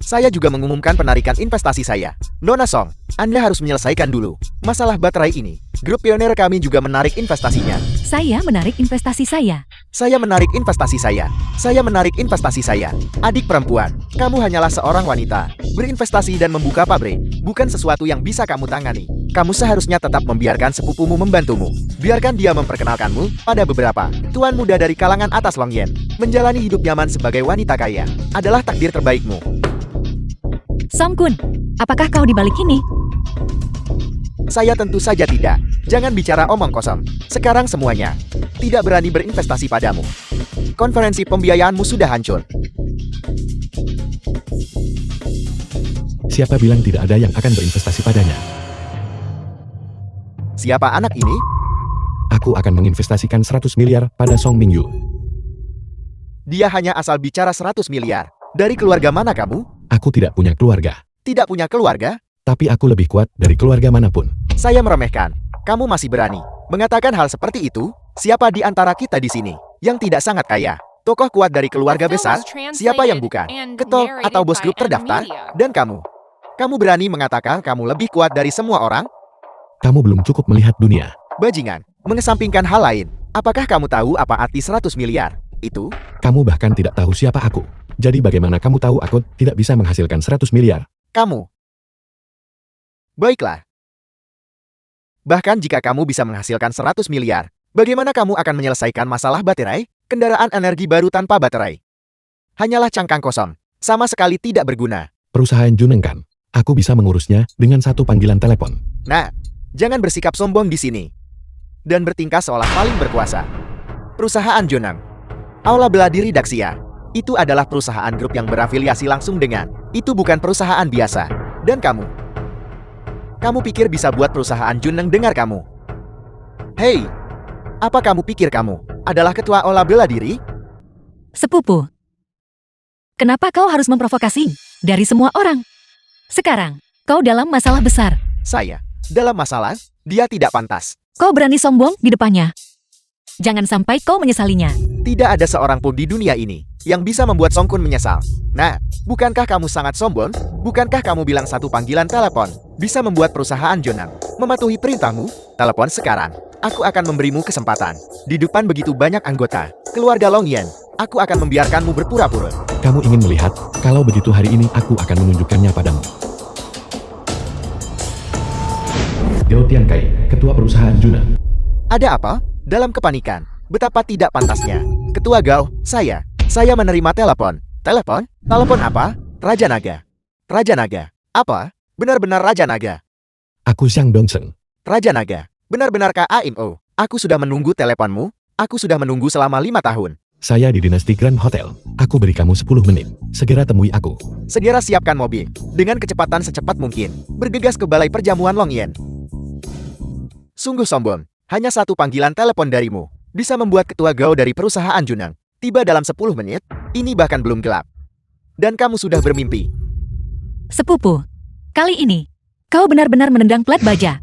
Saya juga mengumumkan penarikan investasi saya. Nona Song, Anda harus menyelesaikan dulu masalah baterai ini. Grup Pioneer kami juga menarik investasinya. Saya menarik investasi saya. Saya menarik investasi saya. Saya menarik investasi saya. Adik perempuan, kamu hanyalah seorang wanita. Berinvestasi dan membuka pabrik bukan sesuatu yang bisa kamu tangani. Kamu seharusnya tetap membiarkan sepupumu membantumu. Biarkan dia memperkenalkanmu pada beberapa tuan muda dari kalangan atas Longyan. Menjalani hidup nyaman sebagai wanita kaya adalah takdir terbaikmu. Song-kun, apakah kau di balik ini? Saya tentu saja tidak. Jangan bicara omong kosong. Sekarang semuanya tidak berani berinvestasi padamu. Konferensi pembiayaanmu sudah hancur. Siapa bilang tidak ada yang akan berinvestasi padanya? Siapa anak ini? Aku akan menginvestasikan 100 miliar pada Song Mingyu. Dia hanya asal bicara 100 miliar. Dari keluarga mana kamu? Aku tidak punya keluarga. Tidak punya keluarga? Tapi aku lebih kuat dari keluarga manapun. Saya meremehkan. Kamu masih berani mengatakan hal seperti itu? Siapa di antara kita di sini yang tidak sangat kaya? Tokoh kuat dari keluarga besar? Siapa yang bukan? Ketua atau bos grup terdaftar? Dan kamu? Kamu berani mengatakan kamu lebih kuat dari semua orang? Kamu belum cukup melihat dunia. Bajingan, mengesampingkan hal lain. Apakah kamu tahu apa arti 100 miliar? Itu? Kamu bahkan tidak tahu siapa aku. Jadi bagaimana kamu tahu aku tidak bisa menghasilkan 100 miliar? Kamu. Baiklah. Bahkan jika kamu bisa menghasilkan 100 miliar, bagaimana kamu akan menyelesaikan masalah baterai? Kendaraan energi baru tanpa baterai. Hanyalah cangkang kosong. Sama sekali tidak berguna. Perusahaan Juneng kan? Aku bisa mengurusnya dengan satu panggilan telepon. Nah, jangan bersikap sombong di sini. Dan bertingkah seolah paling berkuasa. Perusahaan Juneng. Aula bela diri Daxia. Itu adalah perusahaan grup yang berafiliasi langsung dengan. Itu bukan perusahaan biasa. Dan kamu. Kamu pikir bisa buat perusahaan Juneng dengar kamu? Hei, apa kamu pikir kamu adalah ketua olah bela diri? Sepupu. Kenapa kau harus memprovokasi dari semua orang? Sekarang, kau dalam masalah besar. Saya, dalam masalah, dia tidak pantas. Kau berani sombong di depannya. Jangan sampai kau menyesalinya. Tidak ada seorang pun di dunia ini yang bisa membuat Song Kun menyesal. Nah, bukankah kamu sangat sombong? Bukankah kamu bilang satu panggilan telepon bisa membuat perusahaan Juneng mematuhi perintahmu? Telepon sekarang. Aku akan memberimu kesempatan. Di depan begitu banyak anggota keluarga Long Yan, aku akan membiarkanmu berpura-pura. Kamu ingin melihat, kalau begitu hari ini aku akan menunjukkannya padamu. Gao Tiankai, ketua perusahaan Juneng. Ada apa? Dalam kepanikan. Betapa tidak pantasnya. Ketua Gao, saya menerima telepon. Telepon? Telepon apa? Raja Naga. Raja Naga. Apa? Benar-benar Raja Naga. Aku Xiang Dongsheng. Raja Naga. Benar-benarkah AIMO? Aku sudah menunggu teleponmu. Aku sudah menunggu selama 5 tahun. Saya di Dinasti Grand Hotel. Aku beri kamu 10 menit. Segera temui aku. Segera siapkan mobil. Dengan kecepatan secepat mungkin. Bergegas ke balai perjamuan Long Yan. Sungguh sombong. Hanya satu panggilan telepon darimu bisa membuat ketua Gao dari perusahaan Juneng tiba dalam 10 menit. Ini bahkan belum gelap. Dan kamu sudah bermimpi. Sepupu, kali ini, kau benar-benar menendang plat baja.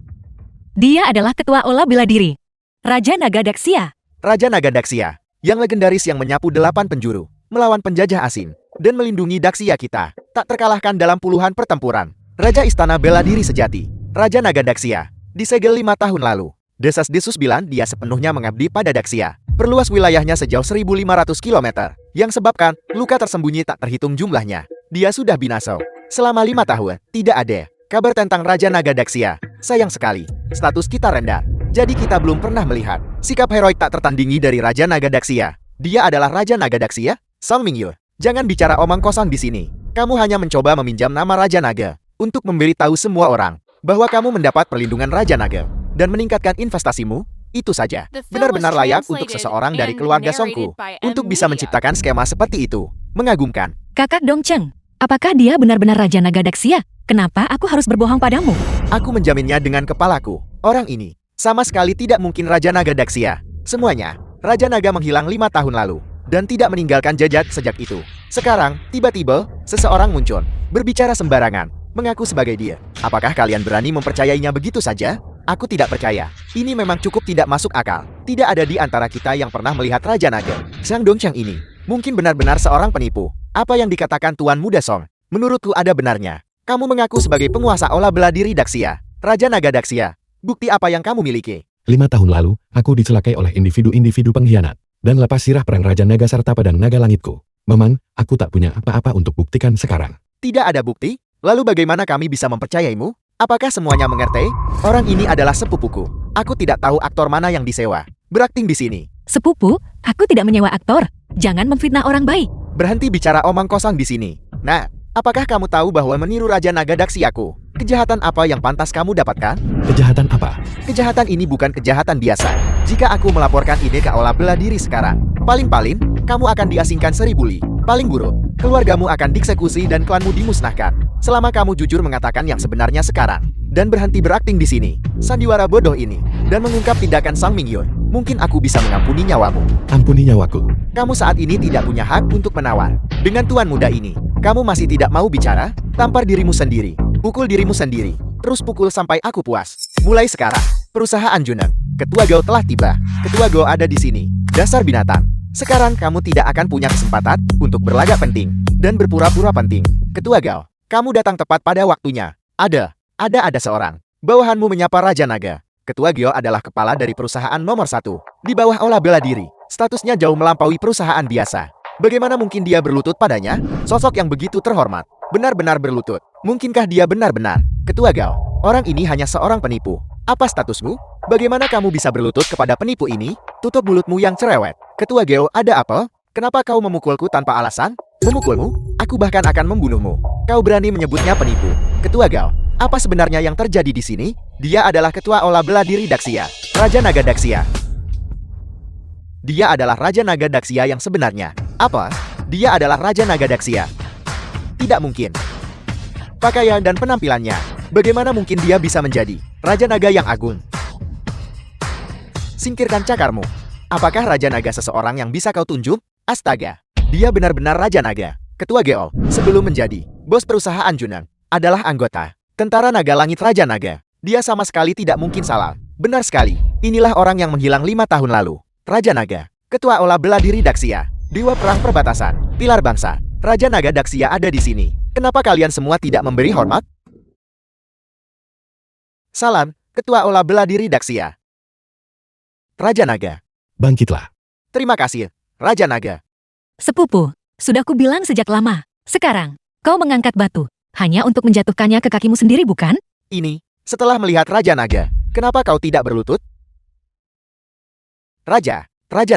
Dia adalah ketua olah bela diri. Raja Naga Daxia. Raja Naga Daxia, yang legendaris yang menyapu 8 penjuru, melawan penjajah asing, dan melindungi Daxia kita, tak terkalahkan dalam puluhan pertempuran. Raja Istana Bela Diri Sejati, Raja Naga Daxia, disegel 5 tahun lalu. Desas-desus bilang dia sepenuhnya mengabdi pada Daxia, perluas wilayahnya sejauh 1.500 km, yang sebabkan luka tersembunyi tak terhitung jumlahnya. Dia sudah binasa. Selama 5 tahun, tidak ada kabar tentang Raja Naga Daxia. Sayang sekali, status kita rendah. Jadi kita belum pernah melihat sikap heroik tak tertandingi dari Raja Naga Daxia. Dia adalah Raja Naga Daxia? Song Mingyu, jangan bicara omong kosong di sini. Kamu hanya mencoba meminjam nama Raja Naga untuk memberitahu semua orang bahwa kamu mendapat perlindungan Raja Naga dan meningkatkan investasimu. Itu saja. Benar-benar layak untuk seseorang dari keluarga Songku untuk bisa menciptakan skema seperti itu. Mengagumkan. Kakak Dongcheng, apakah dia benar-benar Raja Naga Daxia? Kenapa aku harus berbohong padamu? Aku menjaminnya dengan kepalaku. Orang ini sama sekali tidak mungkin Raja Naga Daxia. Semuanya, Raja Naga menghilang 5 tahun lalu dan tidak meninggalkan jejak sejak itu. Sekarang, tiba-tiba, seseorang muncul, berbicara sembarangan, mengaku sebagai dia. Apakah kalian berani mempercayainya begitu saja? Aku tidak percaya. Ini memang cukup tidak masuk akal. Tidak ada di antara kita yang pernah melihat Raja Naga. Xiang Dongcheng ini mungkin benar-benar seorang penipu. Apa yang dikatakan Tuan Muda Song, menurutku ada benarnya. Kamu mengaku sebagai penguasa olah bela diri Daxia, Raja Naga Daxia. Bukti apa yang kamu miliki? 5 tahun lalu, aku dicelakai oleh individu-individu pengkhianat dan lepas sirah perang Raja Naga serta pedang naga langitku. Memang, aku tak punya apa-apa untuk buktikan sekarang. Tidak ada bukti? Lalu bagaimana kami bisa mempercayaimu? Apakah semuanya mengerti? Orang ini adalah sepupuku. Aku tidak tahu aktor mana yang disewa berakting di sini. Sepupu, aku tidak menyewa aktor. Jangan memfitnah orang baik. Berhenti bicara omong kosong di sini. Nah, apakah kamu tahu bahwa meniru Raja Naga Daxiaku? Kejahatan apa yang pantas kamu dapatkan? Kejahatan apa? Kejahatan ini bukan kejahatan biasa. Jika aku melaporkan ini ke olah bela diri sekarang, paling-paling, kamu akan diasingkan 1000 li. Paling buruk, keluargamu akan dieksekusi dan klanmu dimusnahkan. Selama kamu jujur mengatakan yang sebenarnya sekarang, dan berhenti berakting di sini, sandiwara bodoh ini, dan mengungkap tindakan Sang Mingyun, mungkin aku bisa mengampuni nyawamu. Ampuni nyawaku. Kamu saat ini tidak punya hak untuk menawar. Dengan tuan muda ini, kamu masih tidak mau bicara? Tampar dirimu sendiri, pukul dirimu sendiri, terus pukul sampai aku puas. Mulai sekarang, perusahaan Juneng, Ketua Gao telah tiba. Ketua Gao ada di sini. Dasar binatang. Sekarang kamu tidak akan punya kesempatan untuk berlagak penting dan berpura-pura penting. Ketua Gao, kamu datang tepat pada waktunya. Ada seorang. Bawahanmu menyapa Raja Naga. Ketua Gao adalah kepala dari perusahaan nomor 1. Di bawah olah bela diri. Statusnya jauh melampaui perusahaan biasa. Bagaimana mungkin dia berlutut padanya? Sosok yang begitu terhormat. Benar-benar berlutut. Mungkinkah dia benar-benar? Ketua Gao, orang ini hanya seorang penipu. Apa statusmu? Bagaimana kamu bisa berlutut kepada penipu ini? Tutup mulutmu yang cerewet. Ketua Gao, ada apa? Kenapa kau memukulku tanpa alasan? Memukulmu? Aku bahkan akan membunuhmu. Kau berani menyebutnya penipu. Ketua Gao, apa sebenarnya yang terjadi di sini? Dia adalah ketua olah bela diri Daxia, Raja Naga Daxia. Dia adalah Raja Naga Daxia yang sebenarnya. Apa? Dia adalah Raja Naga Daxia. Tidak mungkin. Pakaian dan penampilannya. Bagaimana mungkin dia bisa menjadi Raja Naga yang agung? Singkirkan cakarmu. Apakah Raja Naga seseorang yang bisa kau tunjuk? Astaga. Dia benar-benar Raja Naga. Ketua Gao, sebelum menjadi bos perusahaan Juneng, adalah anggota Tentara Naga Langit Raja Naga. Dia sama sekali tidak mungkin salah. Benar sekali. Inilah orang yang menghilang 5 tahun lalu. Raja Naga, Ketua Olah Bela Diri Daxia, Dewa Perang Perbatasan, Pilar Bangsa. Raja Naga Daxia ada di sini. Kenapa kalian semua tidak memberi hormat? Salam, Ketua Olah Bela Diri Daxia. Raja Naga. Bangkitlah. Terima kasih, Raja Naga. Sepupu, sudah kubilang sejak lama. Sekarang, kau mengangkat batu. Hanya untuk menjatuhkannya ke kakimu sendiri, bukan? Ini, setelah melihat Raja Naga, kenapa kau tidak berlutut? Raja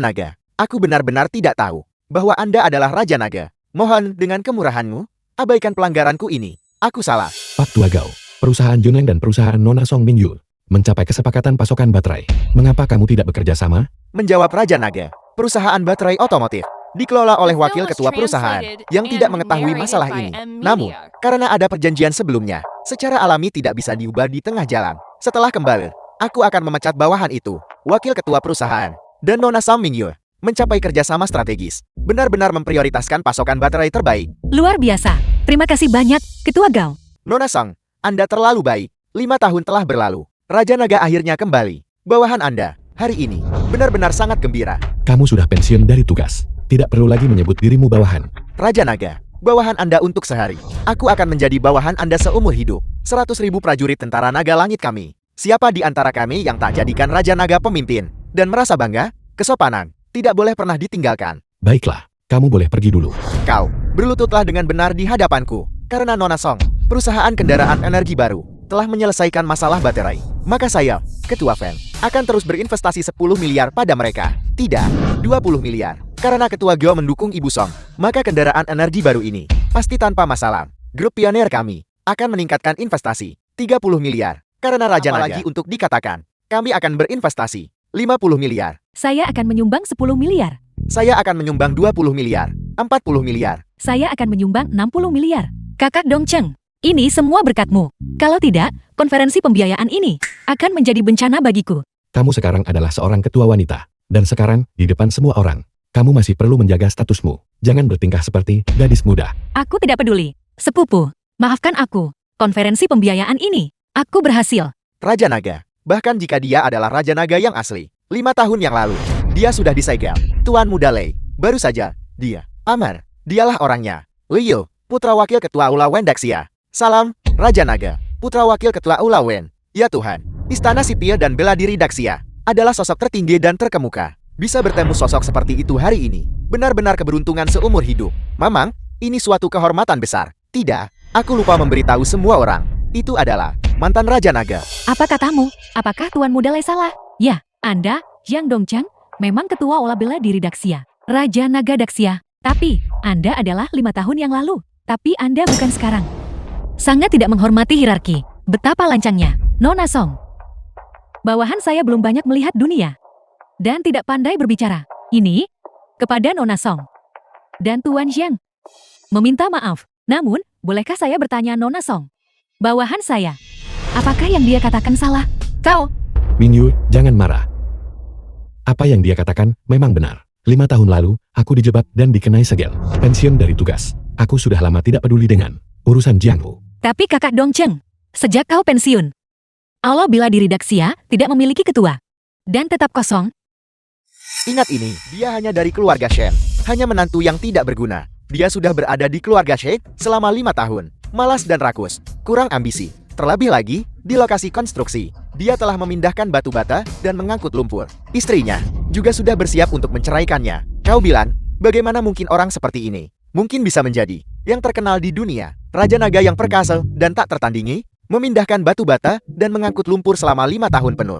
Naga, aku benar-benar tidak tahu bahwa Anda adalah Raja Naga. Mohon dengan kemurahanmu, abaikan pelanggaranku ini. Aku salah. Pak Tua Gao, perusahaan Juneng dan perusahaan Nona Song Mingyu mencapai kesepakatan pasokan baterai. Mengapa kamu tidak bekerja sama? Menjawab Raja Naga, perusahaan baterai otomotif dikelola oleh wakil ketua perusahaan yang tidak mengetahui masalah ini. Namun, karena ada perjanjian sebelumnya, secara alami tidak bisa diubah di tengah jalan. Setelah kembali, aku akan memecat bawahan itu, wakil ketua perusahaan, dan Nona Song Mingyu mencapai kerjasama strategis. Benar-benar memprioritaskan pasokan baterai terbaik. Luar biasa. Terima kasih banyak, Ketua Gao. Nona Song, Anda terlalu baik. 5 tahun telah berlalu. Raja Naga akhirnya kembali. Bawahan Anda, hari ini, benar-benar sangat gembira. Kamu sudah pensiun dari tugas. Tidak perlu lagi menyebut dirimu bawahan. Raja Naga, bawahan Anda untuk sehari. Aku akan menjadi bawahan Anda seumur hidup. 100.000 prajurit tentara naga langit kami. Siapa di antara kami yang tak jadikan Raja Naga pemimpin dan merasa bangga? Kesopanan tidak boleh pernah ditinggalkan. Baiklah, kamu boleh pergi dulu. Kau berlututlah dengan benar di hadapanku. Karena Nona Song, perusahaan kendaraan energi baru, telah menyelesaikan masalah baterai. Maka saya, Ketua Fan, akan terus berinvestasi 10 miliar pada mereka. Tidak, 20 miliar. Karena Ketua Gao mendukung Ibu Song, maka kendaraan energi baru ini pasti tanpa masalah. Grup pionir kami akan meningkatkan investasi 30 miliar. Karena Raja Naga untuk dikatakan, kami akan berinvestasi 50 miliar. Saya akan menyumbang 10 miliar. Saya akan menyumbang 20 miliar, 40 miliar. Saya akan menyumbang 60 miliar. Kakak Dongcheng, ini semua berkatmu. Kalau tidak, konferensi pembiayaan ini akan menjadi bencana bagiku. Kamu sekarang adalah seorang ketua wanita. Dan sekarang, di depan semua orang, kamu masih perlu menjaga statusmu. Jangan bertingkah seperti gadis muda. Aku tidak peduli. Sepupu, maafkan aku. Konferensi pembiayaan ini, aku berhasil. Raja Naga, bahkan jika dia adalah Raja Naga yang asli, 5 tahun yang lalu, dia sudah disegel. Tuan Muda Lei, baru saja, dia, Amar, dialah orangnya. Liu, putra wakil ketua Ula Wen Daxia. Salam, Raja Naga, putra wakil ketua Ula Wen. Ya Tuhan, Istana Sipil dan Bela Diri Daxia adalah sosok tertinggi dan terkemuka. Bisa bertemu sosok seperti itu hari ini, benar-benar keberuntungan seumur hidup. Mamang, ini suatu kehormatan besar. Tidak, aku lupa memberitahu semua orang. Itu adalah mantan Raja Naga. Apa katamu? Apakah Tuan Muda Lei salah? Ya, Anda, Yang Dongcheng, memang ketua olah bela diri Daxia, Raja Naga Daxia. Tapi, Anda adalah 5 tahun yang lalu. Tapi Anda bukan sekarang. Sangat tidak menghormati hierarki. Betapa lancangnya, Nona Song. Bawahan saya belum banyak melihat dunia. Dan tidak pandai berbicara. Ini, kepada Nona Song. Dan Tuan Zhang. Meminta maaf. Namun, Bolehkah saya bertanya Nona Song? Bawahan saya. Apakah yang dia katakan salah? Kau, Mingyu, jangan marah. Apa yang dia katakan memang benar. 5 tahun lalu, aku dijebak dan dikenai segel. Pensiun dari tugas. Aku sudah lama tidak peduli dengan urusan Jianghu. tapi kakak Dongcheng, sejak kau pensiun, Allah bila diri Daxia tidak memiliki ketua dan tetap kosong. Ingat ini, dia hanya dari keluarga Shen. Hanya menantu yang tidak berguna. Dia sudah berada di keluarga Sheikh selama 5 tahun. Malas dan rakus, kurang ambisi. Terlebih lagi, di lokasi konstruksi, dia telah memindahkan batu bata dan mengangkut lumpur. Istrinya juga sudah bersiap untuk menceraikannya. Kau bilang, bagaimana mungkin orang seperti ini mungkin bisa menjadi yang terkenal di dunia, Raja Naga yang perkasa dan tak tertandingi, memindahkan batu bata dan mengangkut lumpur selama 5 tahun penuh.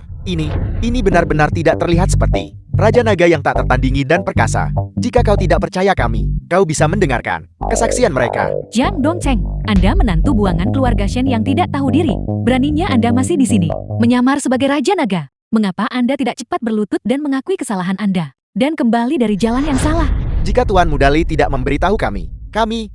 Ini benar-benar tidak terlihat seperti Raja Naga yang tak tertandingi dan perkasa. Jika kau tidak percaya kami, kau bisa mendengarkan kesaksian mereka. Jiang Dongcheng, Anda menantu buangan keluarga Shen yang tidak tahu diri. Beraninya Anda masih di sini, menyamar sebagai Raja Naga. Mengapa Anda tidak cepat berlutut dan mengakui kesalahan Anda, dan kembali dari jalan yang salah? Jika Tuan Mudali tidak memberitahu kami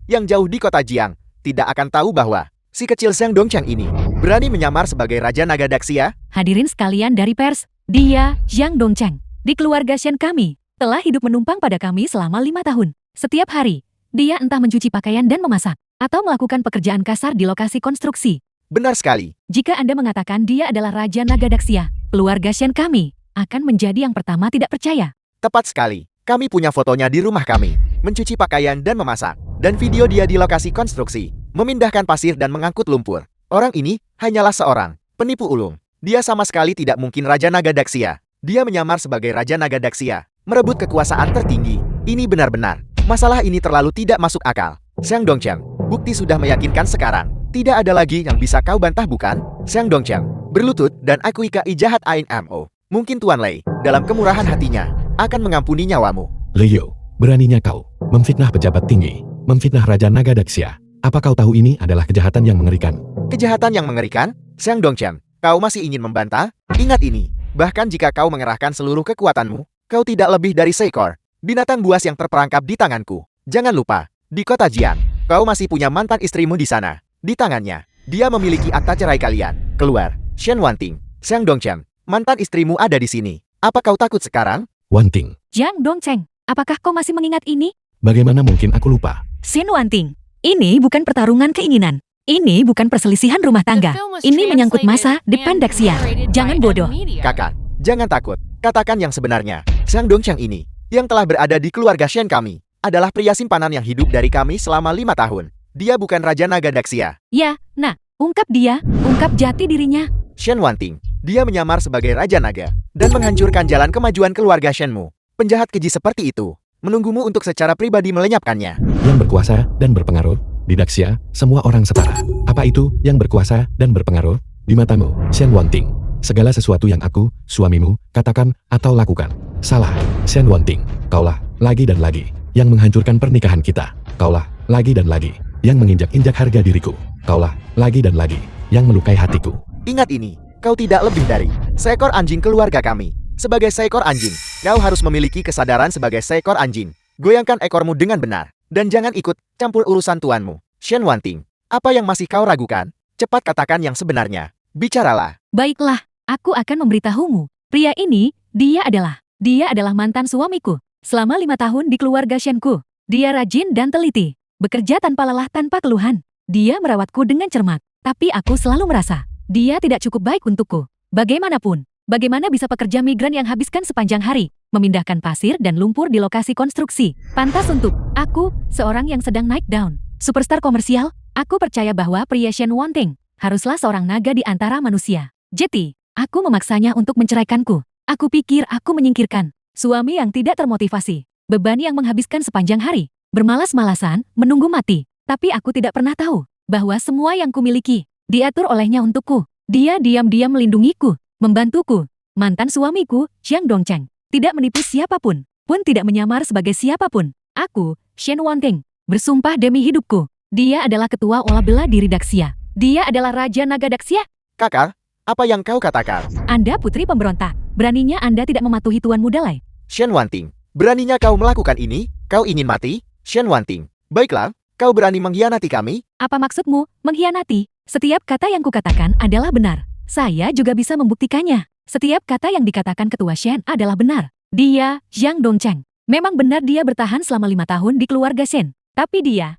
yang jauh di kota Jiang, tidak akan tahu bahwa si kecil Zhang Dongcheng ini berani menyamar sebagai Raja Naga Daxia. Hadirin sekalian dari pers, dia, Jiang Dongcheng, di keluarga Shen kami, telah hidup menumpang pada kami selama 5 tahun. Setiap hari, dia entah mencuci pakaian dan memasak, atau melakukan pekerjaan kasar di lokasi konstruksi. Benar sekali. Jika Anda mengatakan dia adalah Raja Naga Daxia, keluarga Shen kami akan menjadi yang pertama tidak percaya. Tepat sekali. Kami punya fotonya di rumah kami, mencuci pakaian dan memasak, dan video dia di lokasi konstruksi, memindahkan pasir dan mengangkut lumpur. Orang ini hanyalah seorang penipu ulung. Dia sama sekali tidak mungkin Raja Naga Daxia. Dia menyamar sebagai Raja Naga Daxia, merebut kekuasaan tertinggi. Ini benar-benar, masalah ini terlalu tidak masuk akal. Zhang Dongcheng, bukti sudah meyakinkan sekarang. Tidak ada lagi yang bisa kau bantah bukan? Zhang Dongcheng, berlutut dan akui KI jahat Ain Mo. Mungkin Tuan Lei, dalam kemurahan hatinya, akan mengampuni nyawamu. Leo, beraninya kau memfitnah pejabat tinggi, memfitnah Raja Naga Daxia. Apa kau tahu ini adalah kejahatan yang mengerikan? Kejahatan yang mengerikan? Zhang Dongcheng, kau masih ingin membantah? Ingat ini, bahkan jika kau mengerahkan seluruh kekuatanmu, kau tidak lebih dari seekor binatang buas yang terperangkap di tanganku. Jangan lupa, di kota Jiang, kau masih punya mantan istrimu di sana. Di tangannya, dia memiliki akta cerai kalian. Keluar, Shen Wanting. Zhang Dongcheng, mantan istrimu ada di sini. Apa kau takut sekarang? Wanting, Jiang Dongcheng, apakah kau masih mengingat ini? bagaimana mungkin aku lupa? Shen Wanting, ini bukan pertarungan keinginan. Ini bukan perselisihan rumah tangga. Ini menyangkut masa depan Daxia. Jangan bodoh. Kakak, jangan takut. Katakan yang sebenarnya. Zhang Dongcheng ini, yang telah berada di keluarga Shen kami, adalah pria simpanan yang hidup dari kami selama 5 tahun. Dia bukan Raja Naga Daxia. Ya, nah, ungkap dia, ungkap jati dirinya. Shen Wanting, dia menyamar sebagai Raja Naga dan menghancurkan jalan kemajuan keluarga Shenmu. Penjahat keji seperti itu menunggumu untuk secara pribadi melenyapkannya. Yang berkuasa dan berpengaruh, di Daxia, semua orang setara. Apa itu yang berkuasa dan berpengaruh? Di matamu, Shen Wanting, segala sesuatu yang aku, suamimu, katakan atau lakukan salah. Shen Wanting, kaulah, lagi dan lagi, yang menghancurkan pernikahan kita. Kaulah, lagi dan lagi, yang menginjak-injak harga diriku. Kaulah, lagi dan lagi, yang melukai hatiku. Ingat ini, kau tidak lebih dari seekor anjing keluarga kami. Sebagai seekor anjing, kau harus memiliki kesadaran sebagai seekor anjing. Goyangkan ekormu dengan benar, dan jangan ikut campur urusan tuanmu. Shen Wanting, apa yang masih kau ragukan? Cepat katakan yang sebenarnya. Bicaralah. Baiklah, aku akan memberitahumu. Pria ini, dia adalah mantan suamiku. Selama 5 tahun di keluarga Shenku, dia rajin dan teliti, bekerja tanpa lelah tanpa keluhan. Dia merawatku dengan cermat, tapi aku selalu merasa dia tidak cukup baik untukku. Bagaimanapun, bagaimana bisa pekerja migran yang habiskan sepanjang hari memindahkan pasir dan lumpur di lokasi konstruksi? Pantas untuk aku, seorang yang sedang naik daun, superstar komersial. Aku percaya bahwa pria Shen Wanting haruslah seorang naga di antara manusia. Jadi, aku memaksanya untuk menceraikanku. Aku pikir aku menyingkirkan suami yang tidak termotivasi, beban yang menghabiskan sepanjang hari, bermalas-malasan, menunggu mati. Tapi aku tidak pernah tahu bahwa semua yang kumiliki diatur olehnya untukku. Dia diam-diam melindungiku, membantuku. Mantan suamiku, Jiang Dongcheng, tidak menipu siapapun, pun tidak menyamar sebagai siapapun. Aku, Shen Wanting, bersumpah demi hidupku, dia adalah ketua olah bela diri Daxia. Dia adalah Raja Naga Daxia. Kakak, apa yang kau katakan? Anda putri pemberontak. Beraninya Anda tidak mematuhi Tuan Mudalai. Shen Wanting, beraninya kau melakukan ini? Kau ingin mati? Shen Wanting, baiklah, Kau berani mengkhianati kami? Apa maksudmu, mengkhianati? Setiap kata yang kukatakan adalah benar. Saya juga bisa membuktikannya. Setiap kata yang dikatakan Ketua Shen adalah benar. Dia, Zhang Dongcheng. Memang benar dia bertahan selama 5 tahun di keluarga Shen. Tapi dia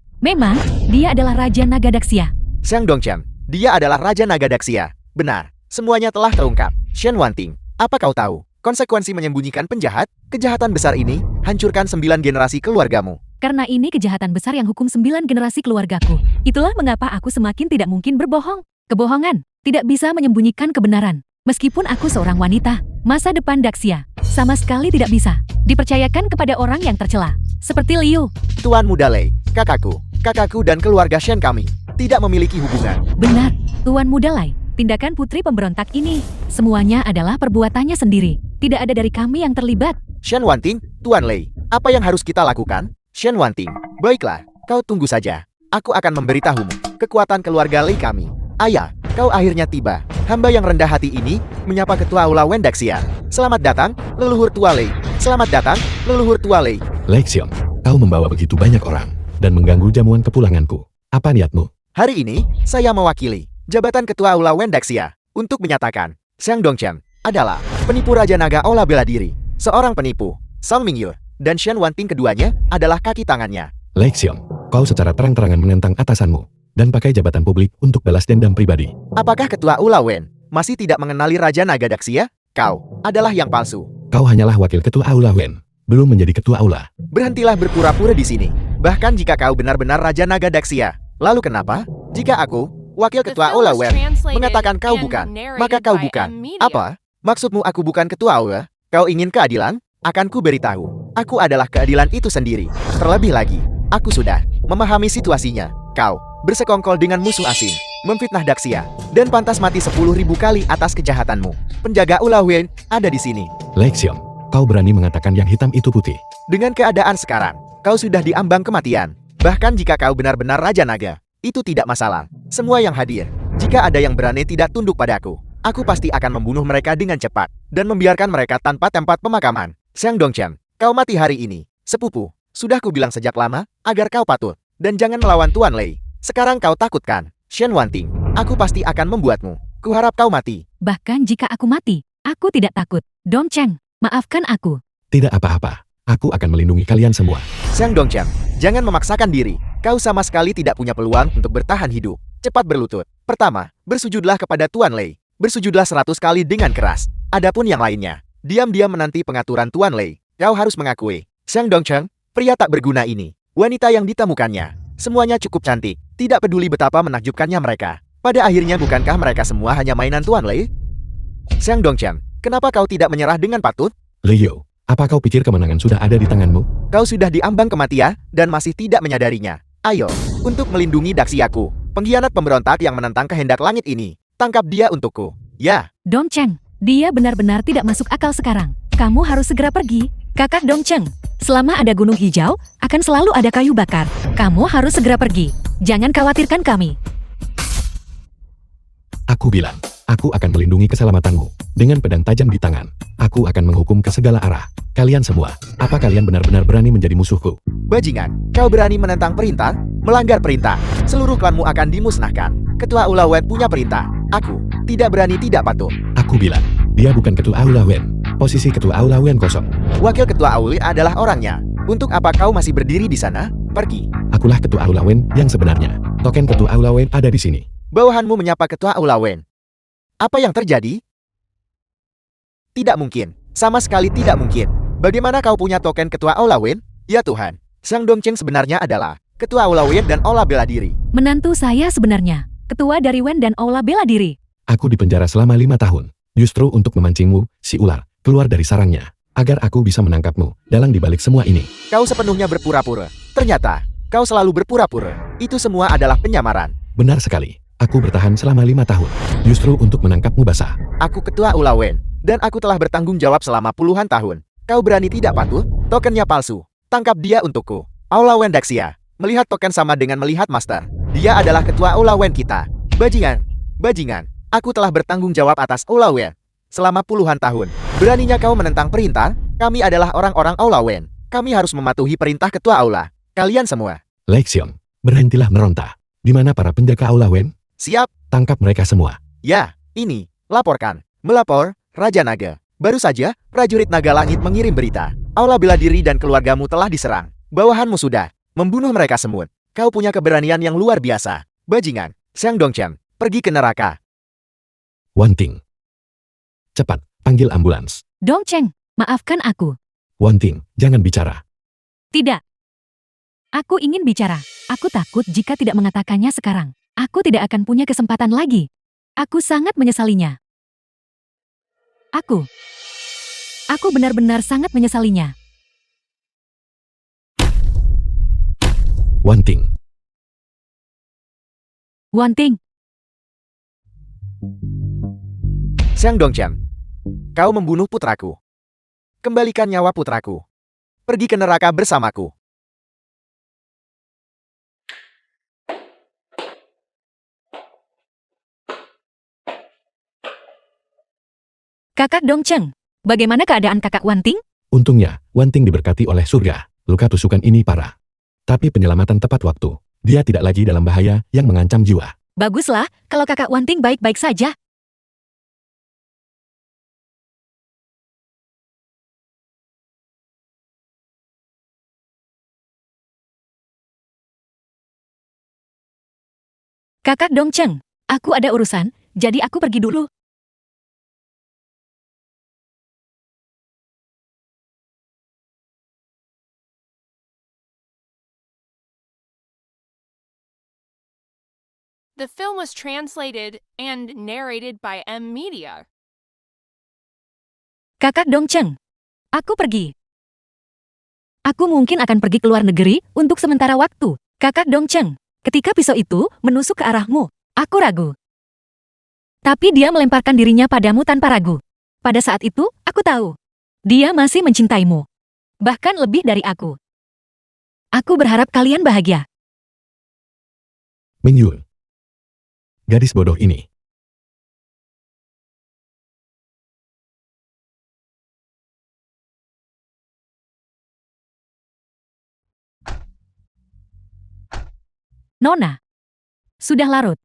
adalah Raja Naga Daxia. Zhang Dongcheng, dia adalah Raja Naga Daxia. Benar, semuanya telah terungkap. Shen Wanting, apa kau tahu? Konsekuensi menyembunyikan penjahat, kejahatan besar ini, hancurkan 9 generasi keluargamu. Karena ini kejahatan besar yang hukum 9 generasi keluargaku. Itulah mengapa aku semakin tidak mungkin berbohong. Kebohongan tidak bisa menyembunyikan kebenaran. Meskipun aku seorang wanita, masa depan Daxia sama sekali tidak bisa dipercayakan kepada orang yang tercela. Seperti Liu. Tuan Muda Lei, kakakku dan keluarga Shen kami tidak memiliki hubungan. Benar, Tuan Muda Lei. Tindakan putri pemberontak ini, semuanya adalah perbuatannya sendiri. Tidak ada dari kami yang terlibat. Shen Wanting, Tuan Lei, apa yang harus kita lakukan? Shen Wanting, baiklah, kau tunggu saja. Aku akan memberitahumu kekuatan keluarga Lei kami. Ayah, kau akhirnya tiba. Hamba yang rendah hati ini menyapa Ketua Aula Wen Daxia. Selamat datang, leluhur Tua Lei. Selamat datang, leluhur Tua Lei. Lexion, kau membawa begitu banyak orang dan mengganggu jamuan kepulanganku. Apa niatmu? Hari ini, saya mewakili jabatan Ketua Aula Wen Daxia untuk menyatakan Zhang Dongcheng adalah penipu Raja Naga Ola Bela Diri. Seorang penipu, Song Mingyu dan Shen Wanting keduanya adalah kaki tangannya. Lexion, kau secara terang-terangan menentang atasanmu dan pakai jabatan publik untuk balas dendam pribadi. Apakah Ketua Aula Wen masih tidak mengenali Raja Naga Daxia? Kau adalah yang palsu. Kau hanyalah wakil Ketua Aula Wen, belum menjadi Ketua Aula. Berhentilah berpura-pura di sini. Bahkan jika kau benar-benar Raja Naga Daxia. Lalu kenapa? Jika aku, wakil Ketua Aula Wen, mengatakan kau bukan, maka kau bukan. Apa? Maksudmu aku bukan Ketua Aula? Kau ingin keadilan? Akan ku beritahu. Aku adalah keadilan itu sendiri. Terlebih lagi, aku sudah memahami situasinya. Kau bersekongkol dengan musuh asing, memfitnah Daxia, dan pantas mati 10.000 kali atas kejahatanmu. Penjaga Aula Wen ada di sini. Lexion, kau berani mengatakan yang hitam itu putih. Dengan keadaan sekarang, kau sudah diambang kematian. Bahkan jika kau benar-benar Raja Naga, itu tidak masalah. Semua yang hadir, jika ada yang berani tidak tunduk padaku, aku pasti akan membunuh mereka dengan cepat dan membiarkan mereka tanpa tempat pemakaman. Zhang Dongcheng, kau mati hari ini. Sepupu, sudah kubilang sejak lama agar kau patuh dan jangan melawan Tuan Lei. Sekarang kau takutkan. Shen Wanting, aku pasti akan membuatmu. Kuharap kau mati. Bahkan jika aku mati, aku tidak takut. Dongcheng, maafkan aku. Tidak apa-apa, aku akan melindungi kalian semua. Zhang Dongcheng, jangan memaksakan diri. Kau sama sekali tidak punya peluang untuk bertahan hidup. Cepat berlutut. Pertama, bersujudlah kepada Tuan Lei. Bersujudlah 100 kali dengan keras. Adapun yang lainnya, diam-diam menanti pengaturan Tuan Lei. Kau harus mengakui, Zhang Dongcheng, pria tak berguna ini, wanita yang ditemukannya, semuanya cukup cantik. Tidak peduli betapa menakjubkannya mereka. Pada akhirnya bukankah mereka semua hanya mainan Tuan Lei? Zhang Dongcheng, kenapa kau tidak menyerah dengan patut? Liu, apa kau pikir kemenangan sudah ada di tanganmu? Kau sudah diambang kematian dan masih tidak menyadarinya. Ayo, untuk melindungi Daxiaku, pengkhianat pemberontak yang menentang kehendak langit ini, tangkap dia untukku. Ya. Dongcheng, dia benar-benar tidak masuk akal sekarang. Kamu harus segera pergi. Kakak Dongcheng, selama ada gunung hijau, akan selalu ada kayu bakar. Kamu harus segera pergi. Jangan khawatirkan kami. Aku bilang, aku akan melindungi keselamatanmu. Dengan pedang tajam di tangan, aku akan menghukum ke segala arah. Kalian semua, apa kalian benar-benar berani menjadi musuhku? Bajingan, kau berani menentang perintah? Melanggar perintah, seluruh klanmu akan dimusnahkan. Ketua Aula Wen punya perintah. Aku tidak berani tidak patuh. Aku bilang, dia bukan Ketua Aula Wen. Posisi Ketua Aula Wen kosong. Wakil Ketua Aula adalah orangnya. Untuk apa kau masih berdiri di sana? Pergi. Akulah Ketua Aula Wen yang sebenarnya. Token Ketua Aula Wen ada di sini. Bawahanmu menyapa Ketua Aula Wen. Apa yang terjadi? Tidak mungkin. Sama sekali tidak mungkin. Bagaimana kau punya token Ketua Aula Wen? Ya Tuhan, Zhang Dongcheng sebenarnya adalah Ketua Aula Wen dan Aula Bela Diri. Menantu saya sebenarnya Ketua dari Wen dan Aula Bela Diri. Aku dipenjara selama 5 tahun. Justru untuk memancingmu, si ular, keluar dari sarangnya. Agar aku bisa menangkapmu, dalang dibalik semua ini. Kau sepenuhnya berpura-pura. Ternyata, kau selalu berpura-pura. Itu semua adalah penyamaran. Benar sekali. Aku bertahan selama 5 tahun. Justru untuk menangkapmu basah. Aku Ketua Aula Wen. Dan aku telah bertanggung jawab selama puluhan tahun. Kau berani tidak patuh? Tokennya palsu. Tangkap dia untukku. Aula Wen Daxia. Melihat token sama dengan melihat master. Dia adalah Ketua Aula Wen kita. Bajingan. Bajingan. Aku telah bertanggung jawab atas Aula Wen selama puluhan tahun. Beraninya kau menentang perintah? Kami adalah orang-orang Aula Wen. Kami harus mematuhi perintah Ketua Aula. Kalian semua. Lexion, Berhentilah meronta. Di mana para penjaga Aula Wen? Siap. Tangkap mereka semua. Ya, ini. Laporkan. Melapor, Raja Naga. Baru saja, prajurit Naga Langit mengirim berita. Aula bela diri dan keluargamu telah diserang. Bawahanmu sudah membunuh mereka semut. Kau punya keberanian yang luar biasa. Bajingan, Xiang Dongchen, pergi ke neraka. Wan Ting. Cepat, panggil ambulans. Dongcheng, maafkan aku. Wan Ting, jangan bicara. Tidak. Aku ingin bicara. Aku takut jika tidak mengatakannya sekarang. Aku tidak akan punya kesempatan lagi. Aku sangat menyesalinya. Aku benar-benar sangat menyesalinya. Wan Ting. Wan Ting, Xiang Dongchen, kau membunuh putraku. Kembalikan nyawa putraku. Pergi ke neraka bersamaku. Kakak Dongcheng, bagaimana keadaan kakak Wan Ting? Untungnya, Wan Ting diberkati oleh surga. Luka tusukan ini parah. Tapi penyelamatan tepat waktu. Dia tidak lagi dalam bahaya yang mengancam jiwa. Baguslah, kalau kakak Wan Ting baik-baik saja. Kakak Dongcheng, aku ada urusan, jadi aku pergi dulu. The film was translated and narrated by M Media. Kakak Dongcheng, aku pergi. Aku mungkin akan pergi ke luar negeri untuk sementara waktu. Kakak Dongcheng, ketika pisau itu menusuk ke arahmu, aku ragu. Tapi dia melemparkan dirinya padamu tanpa ragu. Pada saat itu, aku tahu. Dia masih mencintaimu. Bahkan lebih dari aku. Aku berharap kalian bahagia. Ming Yul. Gadis bodoh ini. Nona, sudah larut.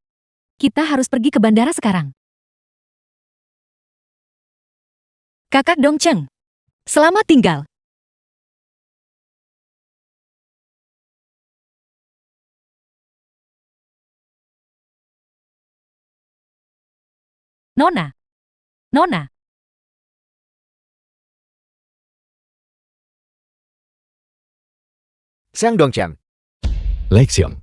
Kita harus pergi ke bandara sekarang. Kakak Dongcheng, selamat tinggal. Nona. Nona. Xiang Dongchen, Lexion.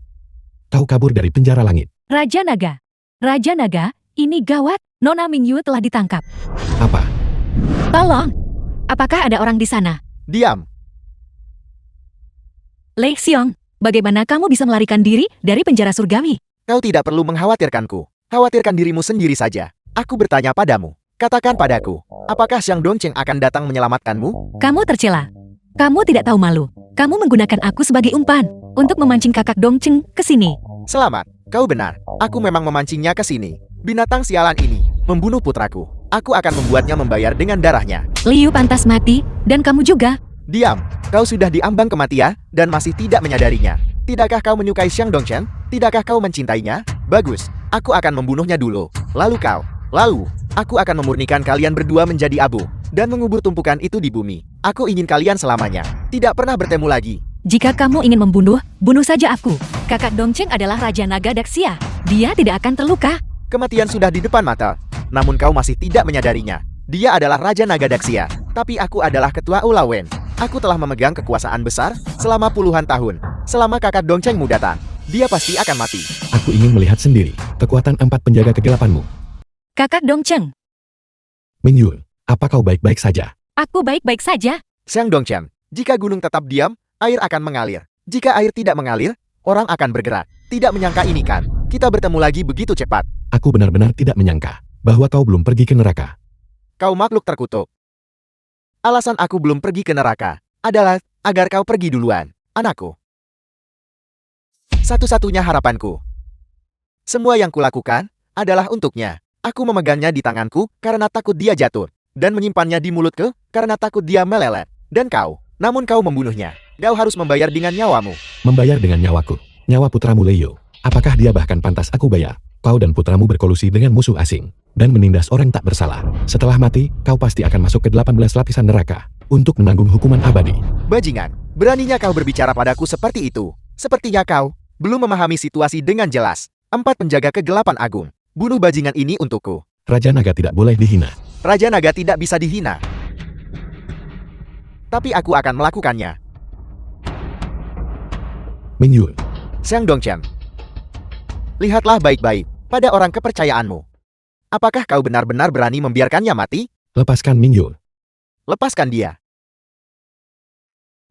Kau kabur dari penjara langit. Raja Naga. Raja Naga, ini gawat. Nona Mingyu telah ditangkap. Apa? Tolong. Apakah ada orang di sana? diam. Lei Xiong, bagaimana kamu bisa melarikan diri dari penjara surgawi? Kau tidak perlu mengkhawatirkanku. Khawatirkan dirimu sendiri saja. Aku bertanya padamu. Katakan padaku, apakah Xiang Dongcheng akan datang menyelamatkanmu? Kamu tercela. Kamu tidak tahu malu. Kamu menggunakan aku sebagai umpan untuk memancing kakak Dongcheng ke sini. Selamat, kau benar. Aku memang memancingnya ke sini. Binatang sialan ini membunuh putraku. Aku akan membuatnya membayar dengan darahnya. Liu pantas mati, dan kamu juga. Diam, kau sudah diambang kematian dan masih tidak menyadarinya. Tidakkah kau menyukai Xiang Dongchen? Tidakkah kau mencintainya? Bagus, aku akan membunuhnya dulu. Lalu aku akan memurnikan kalian berdua menjadi abu dan mengubur tumpukan itu di bumi. Aku ingin kalian selamanya tidak pernah bertemu lagi. Jika kamu ingin membunuh, bunuh saja aku. Kakak Dongcheng adalah Raja Naga Daxia. Dia tidak akan terluka. Kematian sudah di depan mata, namun kau masih tidak menyadarinya. Dia adalah Raja Naga Daxia, tapi aku adalah Ketua Aula Wen. Aku telah memegang kekuasaan besar selama puluhan tahun. Selama kakak Dongchengmu datang, dia pasti akan mati. Aku ingin melihat sendiri kekuatan 4 penjaga kegelapanmu. Kakak Dongcheng, Ming Yul, apa kau baik-baik saja? aku baik-baik saja. Xiang Dongchen, jika gunung tetap diam, air akan mengalir. Jika air tidak mengalir, orang akan bergerak. Tidak menyangka ini kan, kita bertemu lagi begitu cepat. Aku benar-benar tidak menyangka bahwa kau belum pergi ke neraka. Kau makhluk terkutuk. Alasan aku belum pergi ke neraka adalah agar kau pergi duluan, anakku. Satu-satunya harapanku. Semua yang kulakukan adalah untuknya. Aku memegangnya di tanganku karena takut dia jatuh, dan menyimpannya di mulutku karena takut dia melelet. Dan kau, namun kau membunuhnya. Kau harus membayar dengan nyawamu. Membayar dengan nyawaku. Nyawa putramu Leo, apakah dia bahkan pantas aku bayar? Kau dan putramu berkolusi dengan musuh asing dan menindas orang tak bersalah. Setelah mati, kau pasti akan masuk ke 18 lapisan neraka untuk menanggung hukuman abadi. Bajingan, beraninya kau berbicara padaku seperti itu. Sepertinya kau belum memahami situasi dengan jelas. 4 penjaga kegelapan agung. Bunuh bajingan ini untukku. Raja Naga tidak boleh dihina. Raja Naga tidak bisa dihina. Tapi aku akan melakukannya. Ming Yue, Xiang Dongchen, lihatlah baik-baik pada orang kepercayaanmu. Apakah kau benar-benar berani membiarkannya mati? lepaskan Ming Yue. Lepaskan dia.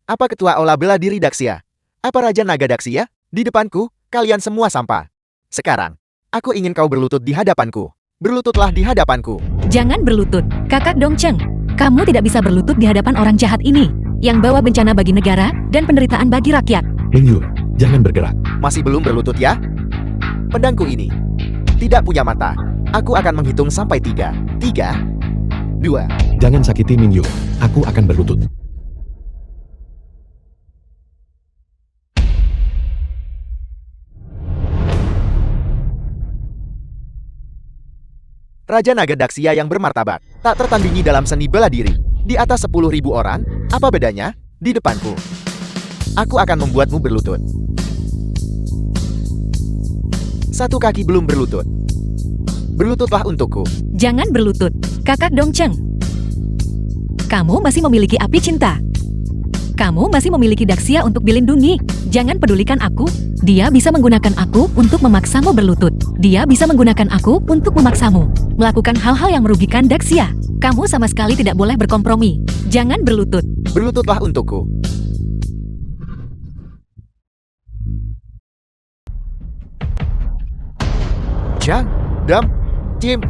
Apa ketua olah bela diri Daxia? Apa Raja Naga Daxia? Di depanku, kalian semua sampah. Sekarang, aku ingin kau berlutut di hadapanku. Berlututlah di hadapanku. Jangan berlutut, Kakak Dongcheng. Kamu tidak bisa berlutut di hadapan orang jahat ini, yang bawa bencana bagi negara dan penderitaan bagi rakyat. Ming Yue, jangan bergerak. Masih belum berlutut ya? Pedangku ini tidak punya mata. Aku akan menghitung sampai 3. 3, 2. Jangan sakiti Ming Yue. Aku akan berlutut. Raja Naga Daxia yang bermartabat, tak tertandingi dalam seni bela diri. Di atas 10.000 orang, apa bedanya? Di depanku. Aku akan membuatmu berlutut. 1 kaki belum berlutut. Berlututlah untukku. Jangan berlutut, Kakak Dongcheng. Kamu masih memiliki api cinta. Kamu masih memiliki Daxia untuk dilindungi. Jangan pedulikan aku. Dia bisa menggunakan aku untuk memaksamu berlutut. Dia bisa menggunakan aku untuk memaksamu melakukan hal-hal yang merugikan Daxia. Kamu sama sekali tidak boleh berkompromi. Jangan berlutut. Berlututlah untukku. Jang, Dam, Jim.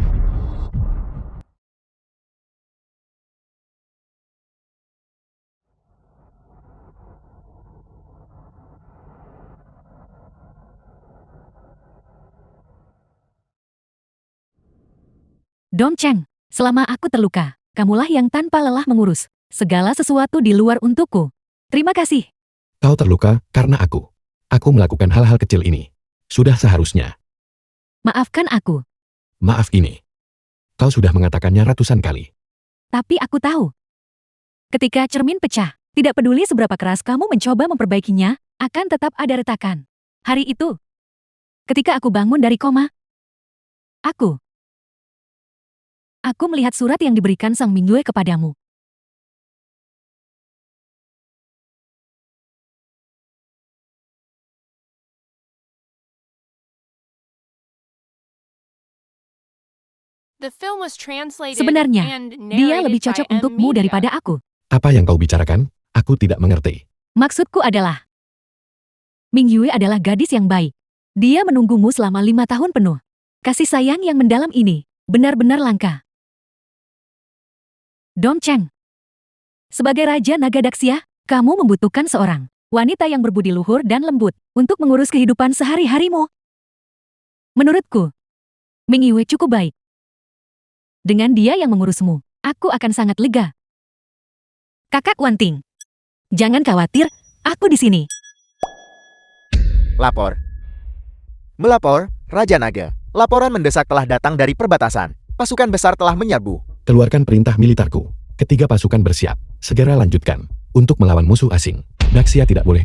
Dongcheng, selama aku terluka, kamulah yang tanpa lelah mengurus segala sesuatu di luar untukku. Terima kasih. Kau terluka karena aku. Aku melakukan hal-hal kecil ini. Sudah seharusnya. Maafkan aku, Maaf ini. Kau sudah mengatakannya ratusan kali. tapi aku tahu. Ketika cermin pecah, tidak peduli seberapa keras kamu mencoba memperbaikinya, akan tetap ada retakan. Hari itu, ketika aku bangun dari koma, aku melihat surat yang diberikan Sang Mingyue kepadamu. The film was translated Sebenarnya, and dia lebih narrated by cocok M. untukmu Media. daripada aku. Apa yang kau bicarakan? Aku tidak mengerti. Maksudku adalah, Mingyue adalah gadis yang baik. Dia menunggumu selama 5 tahun penuh. Kasih sayang yang mendalam ini benar-benar langka. Dongcheng, sebagai Raja Naga Daxia, kamu membutuhkan seorang wanita yang berbudi luhur dan lembut untuk mengurus kehidupan sehari-harimu. Menurutku, Mingyue cukup baik. Dengan dia yang mengurusmu, aku akan sangat lega. Kakak Wanting, jangan khawatir, aku di sini. Lapor. Melapor, Raja Naga. Laporan mendesak telah datang dari perbatasan. Pasukan besar telah menyerbu. Keluarkan perintah militerku. Ketiga pasukan bersiap. Segera lanjutkan. Untuk melawan musuh asing. Daxia tidak boleh